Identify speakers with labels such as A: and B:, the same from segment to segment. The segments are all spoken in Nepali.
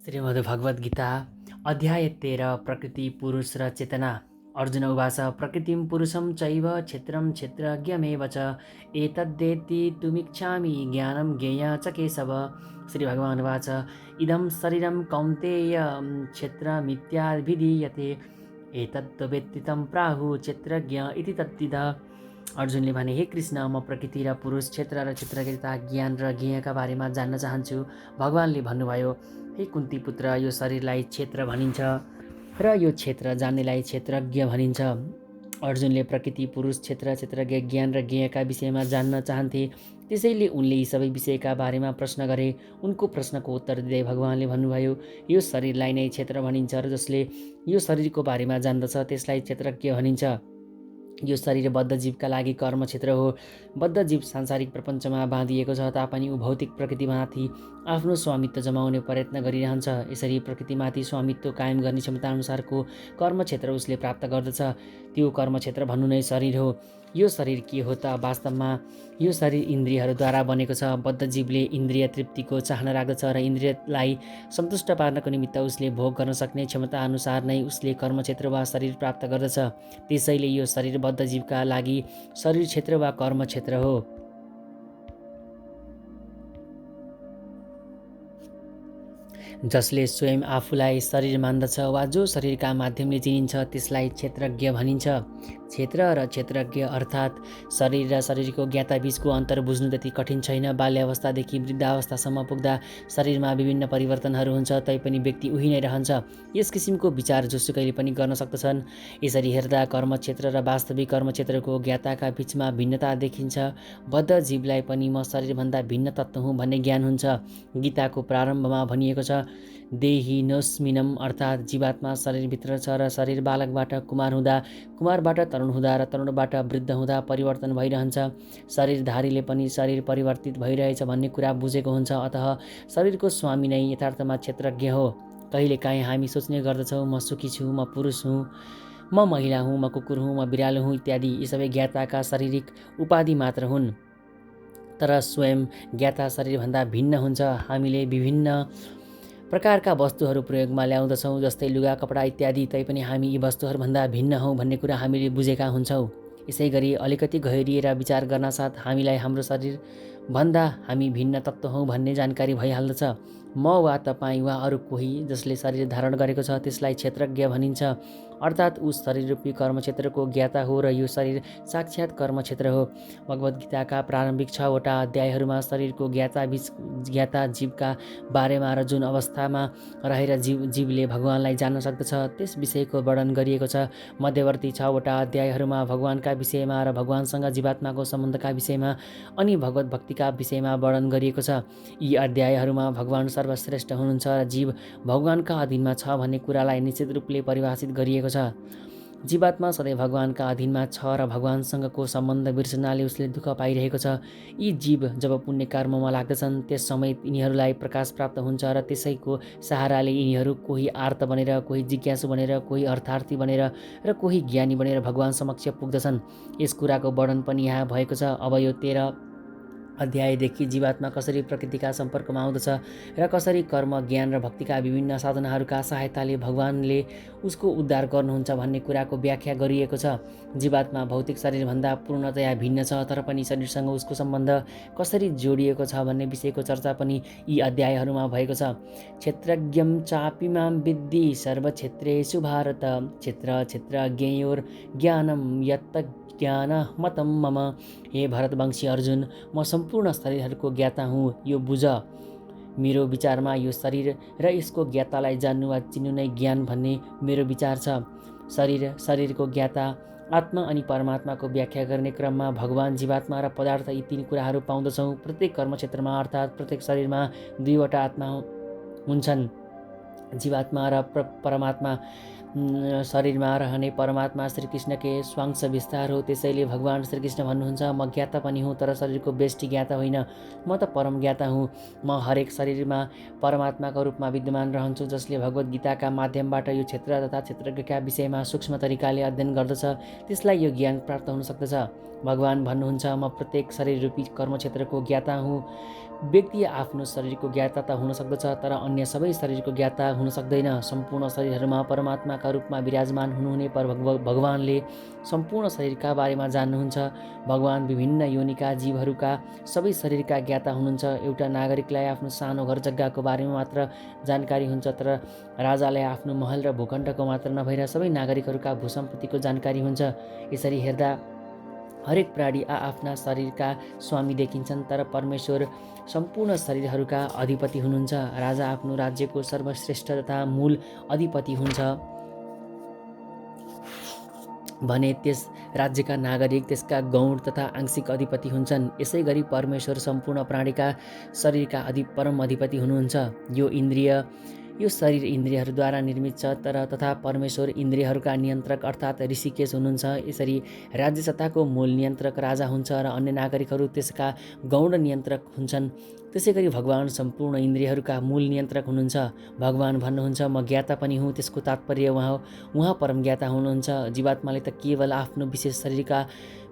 A: श्रीमद्भगवद् गीता अध्याय 13 प्रकृति पुरुष र चेतना। अर्जुन उवाच प्रकृतिं पुरुषं चैव क्षेत्रं क्षेत्रज्ञमेव च एतद्वेत्ति तुमिच्छामि ज्ञानं ज्ञेय च केशव। श्री भगवान् उवाच इदं शरीरं कौन्तेय क्षेत्रमित्याभिधीयते एतद्वेत्ति तं प्राहुः क्षेत्रज्ञ इति तद्विदः। अर्जुनले भने, हे कृष्ण, म प्रकृति र पुरुष, क्षेत्र र क्षेत्रज्ञता, ज्ञान र ज्ञेयका बारेमा जान्न चाहन्छु। भगवानले भन्नुभयो, हे कुन्ती पुत्र, यो शरीरलाई क्षेत्र भनिन्छ र यो क्षेत्र जान्नेलाई क्षेत्रज्ञ भनिन्छ। अर्जुनले प्रकृति, पुरुष, क्षेत्र, क्षेत्रज्ञ, ज्ञान र ज्ञेयका विषयमा जान्न चाहन्थे। त्यसैले उनले यी सबै विषयका बारेमा प्रश्न गरे। उनको प्रश्नको उत्तर दिँदै भगवानले भन्नुभयो, यो शरीरलाई नै क्षेत्र भनिन्छ र जसले यो शरीरको बारेमा जान्दछ त्यसलाई क्षेत्रज्ञ भनिन्छ। यो शरीर बद्ध जीवका लागि कर्म क्षेत्र हो। बद्ध जीव सांसारिक प्रपञ्चमा बाँधिएको छ तापनि ऊ भौतिक प्रकृतिमाथि आफ्नो स्वामित्व जमाउने प्रयत्न गरिरहन्छ। यसरी प्रकृतिमाथि स्वामित्व कायम गर्ने क्षमता अनुसारको कर्म क्षेत्र उसले प्राप्त गर्दछ। त्यो कर्म क्षेत्र भन्नु नै शरीर हो। यो शरीर के हो त? वास्तवमा यो शरीर इन्द्रियहरूद्वारा बनेको छ। बद्ध जीवले इन्द्रिय तृप्तिको चाहना राख्दछ र इन्द्रियलाई सन्तुष्ट पार्नको निमित्त उसले भोग गर्न सक्ने क्षमता अनुसार नै उसले कर्म क्षेत्र वा शरीर प्राप्त गर्दछ। त्यसैले यो शरीर बद्ध जीवका लागि शरीर क्षेत्र वा कर्म क्षेत्र हो। जसले स्वयं आफूलाई शरीर मान्दछ वा जो शरीरका माध्यमले चिनिन्छ त्यसलाई क्षेत्रज्ञ भनिन्छ। क्षेत्र र क्षेत्रज्ञ अर्थात् शरीर र शरीरको ज्ञाता बीचको अन्तर बुझ्नु त्यति कठिन छैन। बाल्यावस्थादेखि वृद्धावस्थासम्म पुग्दा शरीरमा विभिन्न परिवर्तनहरू हुन्छ, तैपनि व्यक्ति उही नै रहन्छ। यस किसिमको विचार जोसुकैले पनि गर्न सक्दछन्। यसरी हेर्दा कर्म क्षेत्र र वास्तविक कर्म क्षेत्रको ज्ञाताका बीचमा भिन्नता देखिन्छ। बद्ध जीवलाई पनि म शरीरभन्दा भिन्न तत्त्व हुँ भन्ने ज्ञान हुन्छ। गीताको प्रारम्भमा भनिएको छ, देहिनोऽस्मिन् अर्थात् जीवात्मा शरीरभित्र छ र शरीर बालकबाट कुमार हुँदा, कुमारबाट तरुण हुँदा र तरुणबाट वृद्ध हुँदा परिवर्तन भइरहन्छ। शरीरधारीले पनि शरीर परिवर्तित भइरहेछ भन्ने कुरा बुझेको हुन्छ। अतः शरीरको स्वामी नै यथार्थमा क्षेत्रज्ञ हो। कहिलेकाहीँ हामी सोच्ने गर्दछौँ, म सुखी छु, म पुरुष हुँ, म महिला हुँ, म कुकुर हुँ, म बिरालो हुँ इत्यादि। यी सबै ज्ञाताका शारीरिक उपाधि मात्र हुन्, तर स्वयं ज्ञाता शरीरभन्दा भिन्न हुन्छ। हामीले विभिन्न प्रकारका वस्तुहरू प्रयोगमा ल्याउँदछौँ, जस्तै लुगा, कपडा इत्यादि। तैपनि हामी यी वस्तुहरूभन्दा भिन्न हौँ भन्ने कुरा हामीले बुझेका हुन्छौँ। यसै गरी अलिकति गहिरिएर विचार गर्नासाथ हामीलाई हाम्रो शरीरभन्दा हामी भिन्न तत्त्व हौँ भन्ने जानकारी भइहाल्दछ। म वा तपाईँ वा अरू कोही जसले शरीर धारण गरेको छ त्यसलाई क्षेत्रज्ञ भनिन्छ। अर्थात् उस शरीररूपी कर्म क्षेत्रको ज्ञाता हो र यो शरीर साक्षात् कर्म क्षेत्र हो। भगवद्गीताका प्रारम्भिक 6वटा अध्यायहरूमा शरीरको ज्ञाता जीवका बारेमा र जुन अवस्थामा रहेर जीवले भगवानलाई जान्न सक्दछ त्यस विषयको वर्णन गरिएको छ। मध्यवर्ती 6वटा अध्यायहरूमा भगवानका विषयमा र भगवानसँग जीवात्माको सम्बन्धका विषयमा अनि भगवत भक्तिका विषयमा वर्णन गरिएको छ। यी अध्यायहरूमा भगवान सर्वश्रेष्ठ हुनुहुन्छ र जीव भगवानका अधीनमा छ भन्ने कुरालाई निश्चित रूपले परिभाषित गरिएको छ। जीवात्मा सधैँ भगवानका अधीनमा छ र भगवानसँगको सम्बन्ध बिर्सनाले उसले दुःख पाइरहेको छ। यी जीव जब पुण्य कर्ममा लाग्दछन् त्यस समय यिनीहरूलाई प्रकाश प्राप्त हुन्छ र त्यसैको सहाराले यिनीहरू कोही आर्त बनेर, कोही जिज्ञासु बनेर, कोही अर्थार्थी बनेर र कोही ज्ञानी बनेर भगवान समक्ष पुग्दछन्। यस कुराको वर्णन पनि यहाँ भएको छ। अब यो 13 अध्यायदेखि जीवात्मा कसरी प्रकृतिका सम्पर्कमा आउँदछ र कसरी कर्म, ज्ञान र भक्तिका विभिन्न साधनाहरूका सहायताले भगवानले उसको उद्धार गर्नुहुन्छ भन्ने कुराको व्याख्या गरिएको छ। जीवात्मा भौतिक शरीरभन्दा पूर्णतया भिन्न छ, तर पनि शरीरसँग उसको सम्बन्ध कसरी जोडिएको छ भन्ने विषयको चर्चा पनि यी अध्यायहरूमा भएको छ। क्षेत्रज्ञं चापि मां विद्धि सर्वक्षेत्रेषु भारत क्षेत्र क्षेत्रज्ञयोर्ज्ञानं यत्तज्ज्ञान मतं मम। हे भरतवंशी अर्जुन, म सम्पूर्ण शरीरहरूको ज्ञाता हुँ, यो बुझ। मेरो विचारमा यो शरीर र यसको ज्ञातालाई जान्नु वा चिन्नु नै ज्ञान भन्ने मेरो विचार छ। शरीरको ज्ञाता, आत्मा अनि परमात्माको व्याख्या गर्ने क्रममा भगवान, जीवात्मा र पदार्थ यी 3 कुराहरू पाउँदछौँ। प्रत्येक कर्मक्षेत्रमा अर्थात् प्रत्येक शरीरमा 2वटा आत्मा हुन्छन्, जीवात्मा र परमात्मा। शरीरमा रहने परमात्मा श्रीकृष्णकै स्वांश विस्तार हो। त्यसैले भगवान श्रीकृष्ण भन्नुहुन्छ, म ज्ञाता पनि हुँ तर शरीरको व्यष्टि ज्ञाता होइन, म त परम ज्ञाता हुँ। म हरेक शरीरमा परमात्माको रूपमा विद्यमान रहन्छु, जसले भगवद् गीताका माध्यमबाट यो क्षेत्र तथा क्षेत्रज्ञका विषयमा सूक्ष्म तरिकाले अध्ययन गर्दछ त्यसलाई यो ज्ञान प्राप्त हुन सक्दछ। भगवान भन्नुहुन्छ, म प्रत्येक शरीर रूपी कर्म क्षेत्रको ज्ञाता हुँ। व्यक्ति आफ्नो शरीरको ज्ञाता त हुन सक्दछ, तर अन्य सबै शरीरको ज्ञाता हुन सक्दैन। सम्पूर्ण शरीरहरूमा परमात्माका रूपमा विराजमान हुनुहुने भगवानले सम्पूर्ण शरीरका बारेमा जान्नुहुन्छ। भगवान विभिन्न योनिका जीवहरूका सबै शरीरका ज्ञाता हुनुहुन्छ। एउटा नागरिकलाई आफ्नो सानो घर जग्गाको बारेमा मात्र जानकारी हुन्छ, तर राजालाई आफ्नो महल र भूखण्डको मात्र नभएर सबै नागरिकहरूका भूसम्पत्तिको जानकारी हुन्छ। यसरी हेर्दा हरेक प्राणी आफ्ना शरीरका स्वामी देखिन्छन्, तर परमेश्वर सम्पूर्ण शरीरहरूका अधिपति हुनुहुन्छ। राजा आफ्नो राज्यको सर्वश्रेष्ठ तथा मूल अधिपति हुन्छ भने त्यस राज्यका नागरिक त्यसका गौण तथा आंशिक अधिपति हुन्छन्। यसै गरी परमेश्वर सम्पूर्ण प्राणीका शरीरका परम अधिपति हुनुहुन्छ। यो शरीर इन्द्रियहरूद्वारा निर्मित छ, तथा परमेश्वर इन्द्रियहरूका नियन्त्रक अर्थात् ऋषिकेश हुनुहुन्छ। यसरी राज्यसत्ताको मूल नियन्त्रक राजा हुन्छ र अन्य नागरिकहरू त्यसका गौण नियन्त्रक हुन्छन्। त्यसै गरी भगवान सम्पूर्ण इन्द्रियहरूका मूल नियन्त्रक हुनुहुन्छ। भगवान भन्नुहुन्छ, म ज्ञाता पनि हुँ। त्यसको तात्पर्य उहाँ परम ज्ञाता हुनुहुन्छ। जीवात्माले त केवल आफ्नो विशेष शरीरका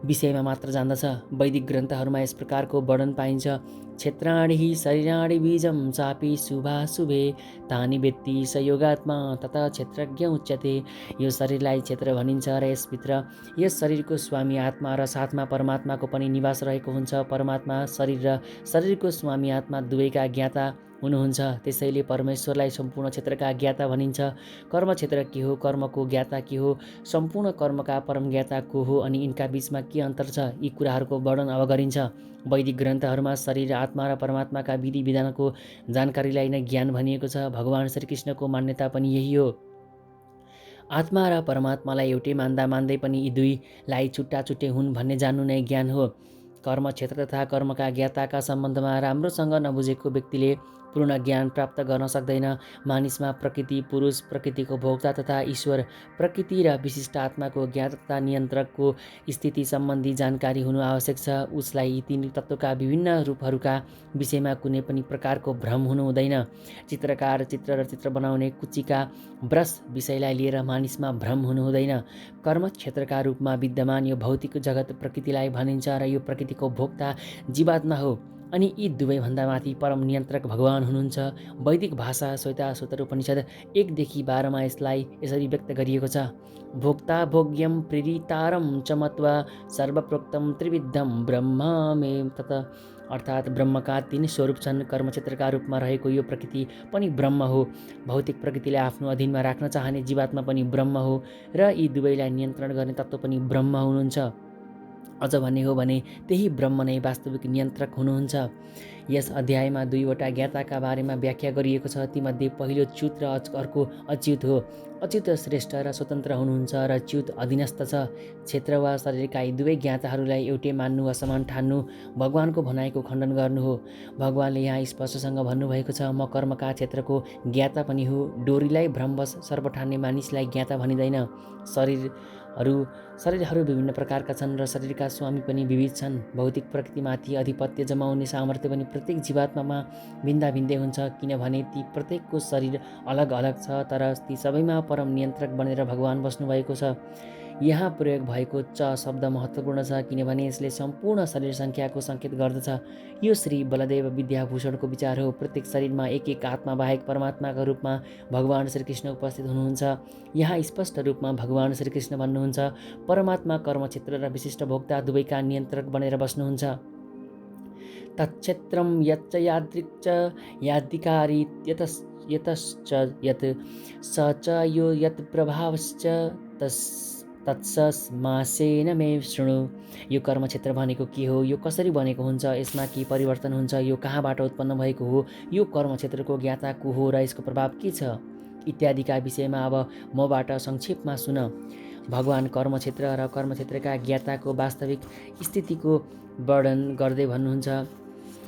A: विषयमा मात्र जान्दछ। वैदिक ग्रन्थहरूमा यस प्रकारको वर्णन पाइन्छ। क्षेत्राणि हि शरीराणि बीजं चापि शुभाशुभे तानि वेत्ति स योगात्मा तत क्षेत्रज्ञ उच्यते। यो शरीरलाई क्षेत्र भनिन्छ र यसभित्र यस शरीरको स्वामी आत्मा र साथमा परमात्माको पनि निवास रहेको हुन्छ। परमात्मा शरीर र शरीरको स्वामी आत्मा दुवैका ज्ञाता हुनुहुन्छ। त्यसैले परमेश्वरलाई सम्पूर्ण क्षेत्रका ज्ञाता भनिन्छ। कर्म क्षेत्र के हो, कर्मको ज्ञाता के हो, सम्पूर्ण कर्मका परम ज्ञाता को हो, अनि यिनका बीचमा के अन्तर छ, यी कुराहरूको वर्णन अब गरिन्छ। वैदिक ग्रन्थहरूमा शरीर, आत्मा र परमात्माका विधि विधानको जानकारीलाई नै ज्ञान भनिएको छ। भगवान श्रीकृष्णको मान्यता पनि यही हो। आत्मा र परमात्मालाई एउटै मान्दै पनि यी दुईलाई छुट्टा छुट्टै हुन् भन्ने जान्नु नै ज्ञान हो। कर्म क्षेत्र तथा कर्मका ज्ञाताका सम्बन्धमा राम्रोसँग नबुझेको व्यक्तिले पूर्ण ज्ञान प्राप्त गर्न सक्दैन। मानिसमा प्रकृति, पुरुष, प्रकृतिको भोक्ता तथा ईश्वर, प्रकृति र विशिष्ट आत्माको ज्ञाता तथा नियन्त्रकको स्थिति सम्बन्धी जानकारी हुनु आवश्यक छ। उसलाई यी तीन तत्त्वका विभिन्न रूपहरूका विषयमा कुनै पनि प्रकारको भ्रम हुनु हुँदैन। चित्रकार चित्र र चित्र बनाउने कुच्चीका ब्रस विषयलाई लिएर मानिसमा भ्रम हुनु हुँदैन। कर्म क्षेत्रका रूपमा विद्यमान यो भौतिक जगत प्रकृतिलाई भनिन्छ र यो प्रकृतिको भोक्ता जीवात्मा हो, अनि यी दुवैभन्दा माथि परम नियन्त्रक भगवान हुनुहुन्छ। वैदिक भाषा श्वेताश्वतर उपनिषद 1-12 मा यसलाई यसरी व्यक्त गरिएको छ। भोक्ता भोग्यम प्रेरितारम च मत्वा सर्वप्रोक्तम त्रिविधम ब्रह्म मे तत। अर्थात् ब्रह्मका 3 स्वरूप छन्। कर्मक्षेत्रका रूपमा रहेको यो प्रकृति पनि ब्रह्म हो। भौतिक प्रकृतिलाई आफ्नो अधीनमा राख्न चाहने जीवात्मा पनि ब्रह्म हो र यी दुवैलाई नियन्त्रण गर्ने तत्त्व पनि ब्रह्म हुनुहुन्छ। अझ भन्ने हो भने त्यही ब्रह्म नै वास्तविक नियन्त्रक हुनुहुन्छ। यस अध्यायमा 2वटा ज्ञाताका बारेमा व्याख्या गरिएको छ। तीमध्ये पहिलो च्युत र अर्को अच्युत हो। अच्युत श्रेष्ठ र स्वतन्त्र हुनुहुन्छ र च्युत अधीनस्थ छ। क्षेत्र वा शरीरका यी दुवै ज्ञाताहरूलाई एउटै मान्नु वा समान ठान्नु भगवानको भनाइको खण्डन गर्नु हो। भगवानले यहाँ स्पष्टसँग भन्नुभएको छ, म कर्मका क्षेत्रको ज्ञाता पनि हुँ। डोरीलाई भ्रमवश सर्प ठान्ने मानिसलाई ज्ञाता भनिँदैन। शरीरहरू विभिन्न प्रकारका छन् र शरीरका स्वामी पनि विविध छन्। भौतिक प्रकृतिमाथि आधिपत्य जमाउने सामर्थ्य पनि प्रत्येक जीवात्मामा भिन्दै हुन्छ, किनभने ती प्रत्येकको शरीर अलग अलग छ, तर ती सबैमा परम नियन्त्रक बनेर भगवान बस्नुभएको छ। यहाँ प्रयोग भएको च शब्द महत्त्वपूर्ण छ, किनभने यसले सम्पूर्ण शरीर सङ्ख्याको सङ्केत गर्दछ। यो श्री बलदेव विद्याभूषणको विचार हो। प्रत्येक शरीरमा एक आत्मा बाहेक परमात्माका रूपमा भगवान श्रीकृष्ण उपस्थित हुनुहुन्छ। यहाँ स्पष्ट रूपमा भगवान श्रीकृष्ण भन्नुहुन्छ, परमात्मा कर्मक्षेत्र र विशिष्ट भोक्ता दुवैका नियन्त्रक बनेर बस्नुहुन्छ। तत्क्षेत्रं यच्च यादृक् याधिकारी यतश्च यत् स च यो यत् प्रभावश्च तत्समासेन मे शृणु। यो कर्मक्षेत्र भनेको के हो, यो कसरी बनेको हुन्छ, यसमा के परिवर्तन हुन्छ, यो कहाँबाट उत्पन्न भएको हो, यो कर्मक्षेत्रको ज्ञाता को हो र यसको प्रभाव के छ, इत्यादिका विषयमा अब मबाट संक्षेपमा सुन। भगवान कर्मक्षेत्र र कर्मक्षेत्रका ज्ञाताको वास्तविक स्थितिको वर्णन गर्दै भन्नुहुन्छ,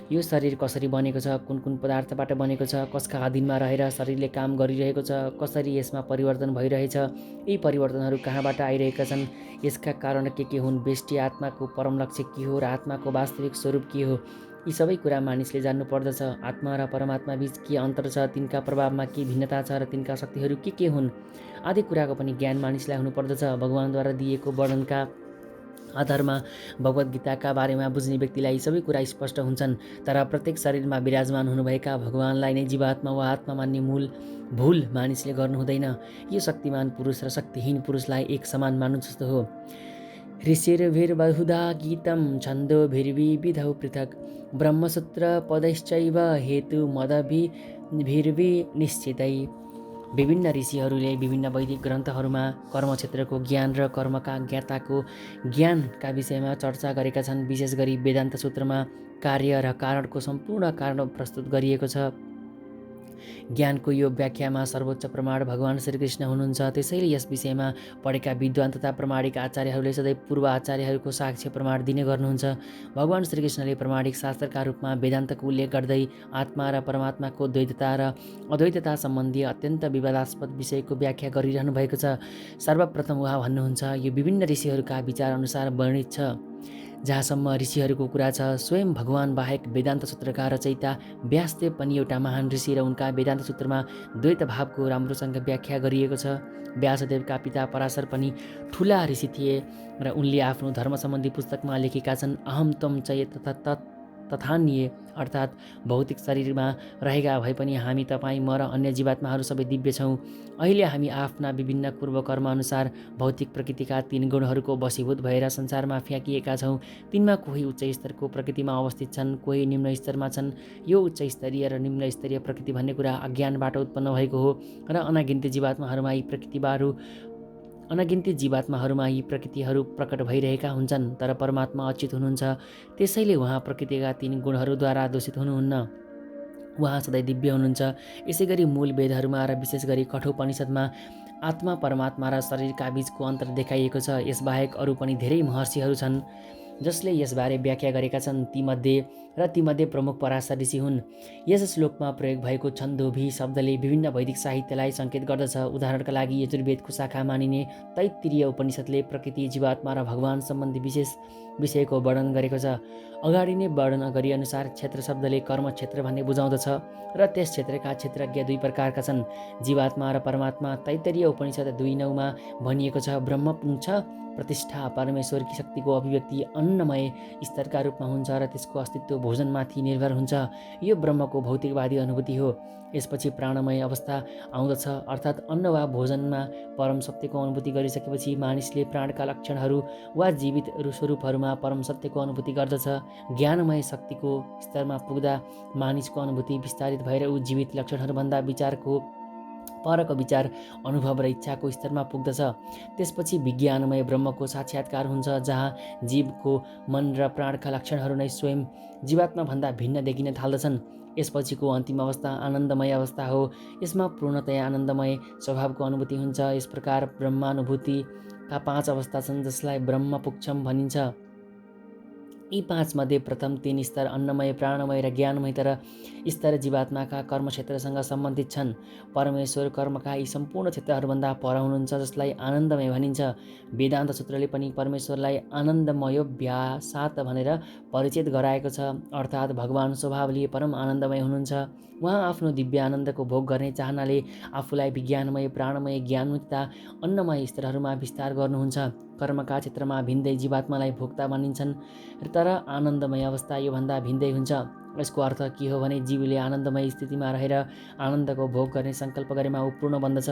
A: यो शरीर कसरी बनेको छ, कुन कुन पदार्थबाट बनेको छ, कसका अधीनमा रहेर शरीरले काम गरिरहेको छ, कसरी यसमा परिवर्तन भइरहेछ, यी परिवर्तनहरू कहाँबाट आइरहेका छन्, यसका कारण के हुन्, व्यष्टि आत्माको परम लक्ष्य के हो र आत्माको वास्तविक स्वरूप के हो, यी सबै कुरा मानिसले जान्नु पर्दछ। आत्मा र परमात्मा बीच के अन्तर छ, तिनका प्रभावमा के भिन्नता छ र तिनका शक्तिहरू के हुन्, आदि कुराको पनि ज्ञान मानिसलाई हुनुपर्दछ। भगवानद्वारा दिएको वर्णनका आधारमा भगवद् गीताका बारेमा बुझ्ने व्यक्तिलाई सबै कुरा स्पष्ट हुन्छन्। तर प्रत्येक शरीरमा विराजमान हुनुभएका भगवानलाई नै जीवात्मा वा आत्मा मान्ने भूल मानिसले गर्नु हुँदैन। यो शक्तिमान पुरुष र शक्तिहीन पुरुषलाई एक समान मान्नु जस्तो हो। ऋषिर्भिर्बहुधा गीतं छन्दोभिर्विविधौ पृथक् ब्रह्मसूत्र पदैश्चैव हेतुमदभिर्विनिश्चितै। विभिन्न ऋषिहरूले विभिन्न वैदिक ग्रन्थहरूमा कर्मक्षेत्रको ज्ञान र कर्मका ज्ञाताको ज्ञानका विषयमा चर्चा गरेका छन्। विशेष गरी वेदान्त सूत्रमा कार्य र कारणको सम्पूर्ण कारण प्रस्तुत गरिएको छ। ज्ञानको यो व्याख्यामा सर्वोच्च प्रमाण भगवान श्रीकृष्ण हुनुहुन्छ। त्यसैले यस विषयमा पढेका विद्वान तथा प्रामाणिक आचार्यहरूले सदैव पूर्व आचार्यहरूको साक्ष्य प्रमाण दिने गर्नुहुन्छ। भगवान श्रीकृष्णले प्रामाणिक शास्त्रका रूपमा वेदान्तको उल्लेख गर्दै आत्मा र परमात्माको द्वैतता र अद्वैतता सम्बन्धी अत्यन्त विवादास्पद विषयको व्याख्या गरिरहनु भएको छ। सर्वप्रथम उहाँ भन्नुहुन्छ, यो विभिन्न ऋषिहरूका विचार अनुसार वर्णित छ। जहाँसम्म ऋषिहरूको कुरा छ, स्वयं भगवान बाहेक वेदान्त सूत्रका रचयिता व्यासदेव पनि एउटा महान ऋषि र उनका वेदान्त सूत्रमा द्वैत भावको राम्रोसँग व्याख्या गरिएको छ। व्यासदेवका पिता पराशर पनि ठुला ऋषि थिए र उनले आफ्नो धर्म सम्बन्धी पुस्तकमा लेखेका छन्, अहम त्वं च तथान्ये, अर्थात् भौतिक शरीरमा रहेका भए पनि हामी, तपाईँ, म र अन्य जीवात्माहरू सबै दिव्य छौँ। अहिले हामी आफ्ना विभिन्न पूर्वकर्म अनुसार भौतिक प्रकृतिका 3 गुणहरूको वशीभूत भएर संसारमा फ्याँकिएका छौँ। तिनमा कोही उच्च स्तरको प्रकृतिमा अवस्थित छन्, कोही निम्न स्तरमा छन्। यो उच्च स्तरीय र निम्न स्तरीय प्रकृति भन्ने कुरा अज्ञानबाट उत्पन्न भएको हो र अनगिन्ती जीवात्माहरूमा यी प्रकृतिहरू प्रकट भइरहेका हुन्छन्। तर परमात्मा अच्युत हुनुहुन्छ, त्यसैले उहाँ प्रकृतिका 3 गुणहरूद्वारा दोषित हुनुहुन्न। उहाँ सधैँ दिव्य हुनुहुन्छ। यसै गरी मूल वेदहरूमा र विशेष गरी कठोपनिषदमा आत्मा, परमात्मा र शरीरका बीचको अन्तर देखाइएको छ। यसबाहेक अरू पनि धेरै महर्षिहरू छन् जसले यसबारे व्याख्या गरेका छन्। तीमध्ये प्रमुख पराशर ऋषि हुन्। यस श्लोकमा प्रयोग भएको छन्दोभी शब्दले विभिन्न वैदिक साहित्यलाई सङ्केत गर्दछ। उदाहरणका लागि यजुर्वेदको शाखा मानिने तैत्तिरीय उपनिषदले प्रकृति, जीवात्मा र भगवान सम्बन्धी विशेष विषयको वर्णन गरेको छ। अगाडि नै वर्णन गरे अनुसार क्षेत्र शब्दले कर्म क्षेत्र भन्ने बुझाउँदछ र त्यस क्षेत्रका क्षेत्रज्ञ 2 प्रकारका छन्, जीवात्मा र परमात्मा। तैत्तिरीय उपनिषद 2:9मा भनिएको छ, ब्रह्म पुंछ प्रतिष्ठा, परमेश्वरकी शक्तिको अभिव्यक्ति अन्नमय स्तरका रूपमा हुन्छ र त्यसको अस्तित्व भोजनमाथि निर्भर हुन्छ। यो ब्रह्मको भौतिकवादी अनुभूति हो। यसपछि प्राणमय अवस्था आउँदछ, अर्थात् अन्न वा भोजनमा परम सत्यको अनुभूति गरिसकेपछि मानिसले प्राणका लक्षणहरू वा जीवित स्वरूपहरूमा परम सत्यको अनुभूति गर्दछ। ज्ञानमय शक्तिको स्तरमा पुग्दा मानिसको अनुभूति विस्तारित भएर ऊ जीवित लक्षणहरूभन्दा परको विचार, अनुभव र इच्छाको स्तरमा पुग्दछ। त्यसपछि विज्ञानमय ब्रह्मको साक्षात्कार हुन्छ, जहाँ जीवको मन र प्राणका लक्षणहरू नै स्वयं जीवात्मा भन्दा भिन्न देखिन थाल्दछन्। यसपछिको अन्तिम अवस्था आनन्दमय अवस्था हो। यसमा पूर्णतया आनन्दमय स्वभावको अनुभूति हुन्छ। यस प्रकार ब्रह्मानुभूतिका 5 अवस्था छन्, जसलाई ब्रह्म पुच्छम भनिन्छ। यी 5 मध्ये प्रथम 3 स्तर अन्नमय, प्राणमय र ज्ञानमय स्तर जीवात्माका कर्मक्षेत्रसँग सम्बन्धित छन्। परमेश्वर कर्मका यी सम्पूर्ण क्षेत्रहरूभन्दा पर हुनुहुन्छ, जसलाई आनन्दमय भनिन्छ। वेदान्त सूत्रले पनि परमेश्वरलाई आनन्दमयोऽभ्यासात् भनेर परिचित गराएको छ, अर्थात् भगवान स्वभावले परम आनन्दमय हुनुहुन्छ। उहाँ आफ्नो दिव्य आनन्दको भोग गर्ने चाहनाले आफूलाई विज्ञानमय, प्राणमय, ज्ञानमय तथा अन्नमय स्तरहरूमा विस्तार गर्नुहुन्छ। कर्मका क्षेत्रमा भिन्दै जीवात्मालाई भोक्ता मानिन्छन्, तर आनन्दमय अवस्था योभन्दा भिन्दै हुन्छ। यसको अर्थ के हो भने जीवले आनन्दमय स्थितिमा रहेर आनन्दको भोग गर्ने सङ्कल्प गरेमा ऊ पूर्ण बन्दछ।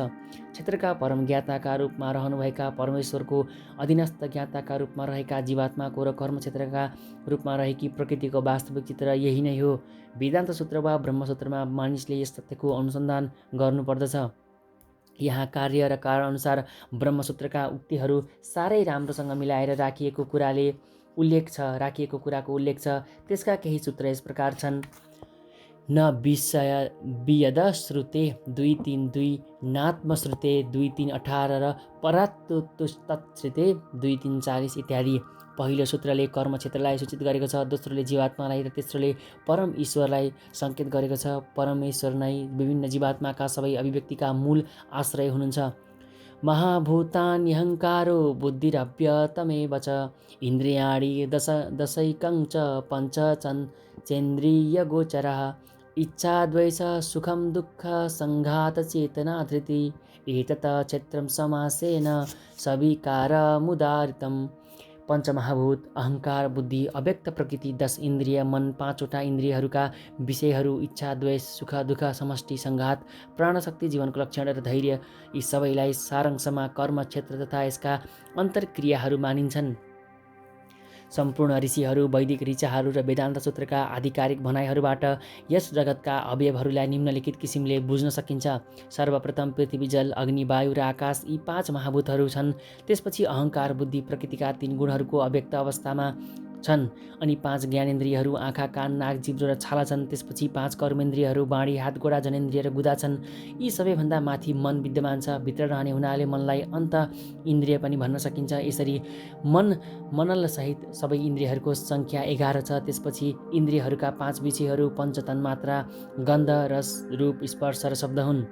A: क्षेत्रका परम ज्ञाताका रूपमा रहनुभएका परमेश्वरको अधीनस्थ ज्ञाताका रूपमा रहेका जीवात्माको र कर्मक्षेत्रका रूपमा रहेकी प्रकृतिको वास्तविक चित्र यही नै हो। वेदान्त सूत्र वा ब्रह्मसूत्रमा मानिसले यस तथ्यको अनुसन्धान गर्नुपर्दछ। यहाँ कार्य र कारण अनुसार ब्रह्मसूत्रका उक्तिहरू साह्रै राम्रोसँग मिलाएर राखिएको कुराको उल्लेख छ। त्यसका केही सूत्र यस प्रकार छन्, न वियद श्रुते 2:3:2, नात्मश्रुते 2:3:18 र परात्तुतश्रुते 2:3:40 इत्यादि। पहिलो सूत्रले कर्म क्षेत्रलाई सूचित गरेको छ, दोस्रोले जीवात्मालाई र तेस्रोले परम ईश्वरलाई सङ्केत गरेको छ। परमेश्वर नै विभिन्न जीवात्माका सबै अभिव्यक्तिका मूल आश्रय हुनुहुन्छ। महाभूतान्यहङ्कारो बुद्धिरव्यक्तमेव च, इन्द्रियाणि दशैकं च पञ्च चेन्द्रियगोचरः, इच्छा द्वेष सुखं दुःख संघात चेतना धृति, एतत् क्षेत्रं समासेन सविकारमुदाहृतम्। पञ्चमहाभूत, अहङ्कार, बुद्धि, अव्यक्त प्रकृति, 10 इन्द्रिय, मन, 5वटा इन्द्रियहरूका विषयहरू, इच्छा, द्वेष, सुख, दुःख, समष्टि, सङ्घात, प्राणशक्ति, जीवनको लक्षण र धैर्य, यी सबैलाई सारांशमा कर्म क्षेत्र तथा यसका अन्तर्क्रियाहरू मानिन्छन्। सम्पूर्ण ऋषिहरू, वैदिक ऋचाहरू र वेदान्त सूत्रका आधिकारिक भनाइहरूबाट यस जगतका अवयवहरूलाई निम्नलिखित किसिमले बुझ्न सकिन्छ। सर्वप्रथम पृथ्वी, जल, अग्नि, वायु र आकाश यी 5 महाभूतहरू छन्। त्यसपछि अहङ्कार, बुद्धि, प्रकृतिका 3 गुणहरूको अव्यक्त अवस्थामा छन्। अनि 5 ज्ञानेन्द्रियहरू आँखा, कान, नाक, जिब्रो र छाला छन्। त्यसपछि 5 कर्मेन्द्रियहरू बाँडी, हात, गोडा, जनेन्द्रिय र गुदा छन्। यी सबैभन्दा माथि मन विद्यमान छ। भित्र रहने हुनाले मनलाई अन्त इन्द्रिय पनि भन्न सकिन्छ। यसरी मनलसहित सबै इन्द्रियहरूको सङ्ख्या 11 छ। त्यसपछि इन्द्रियहरूका 5 विषयहरू पञ्चतन्मात्रा, गन्ध, रस, रूप, स्पर्श र शब्द हुन्।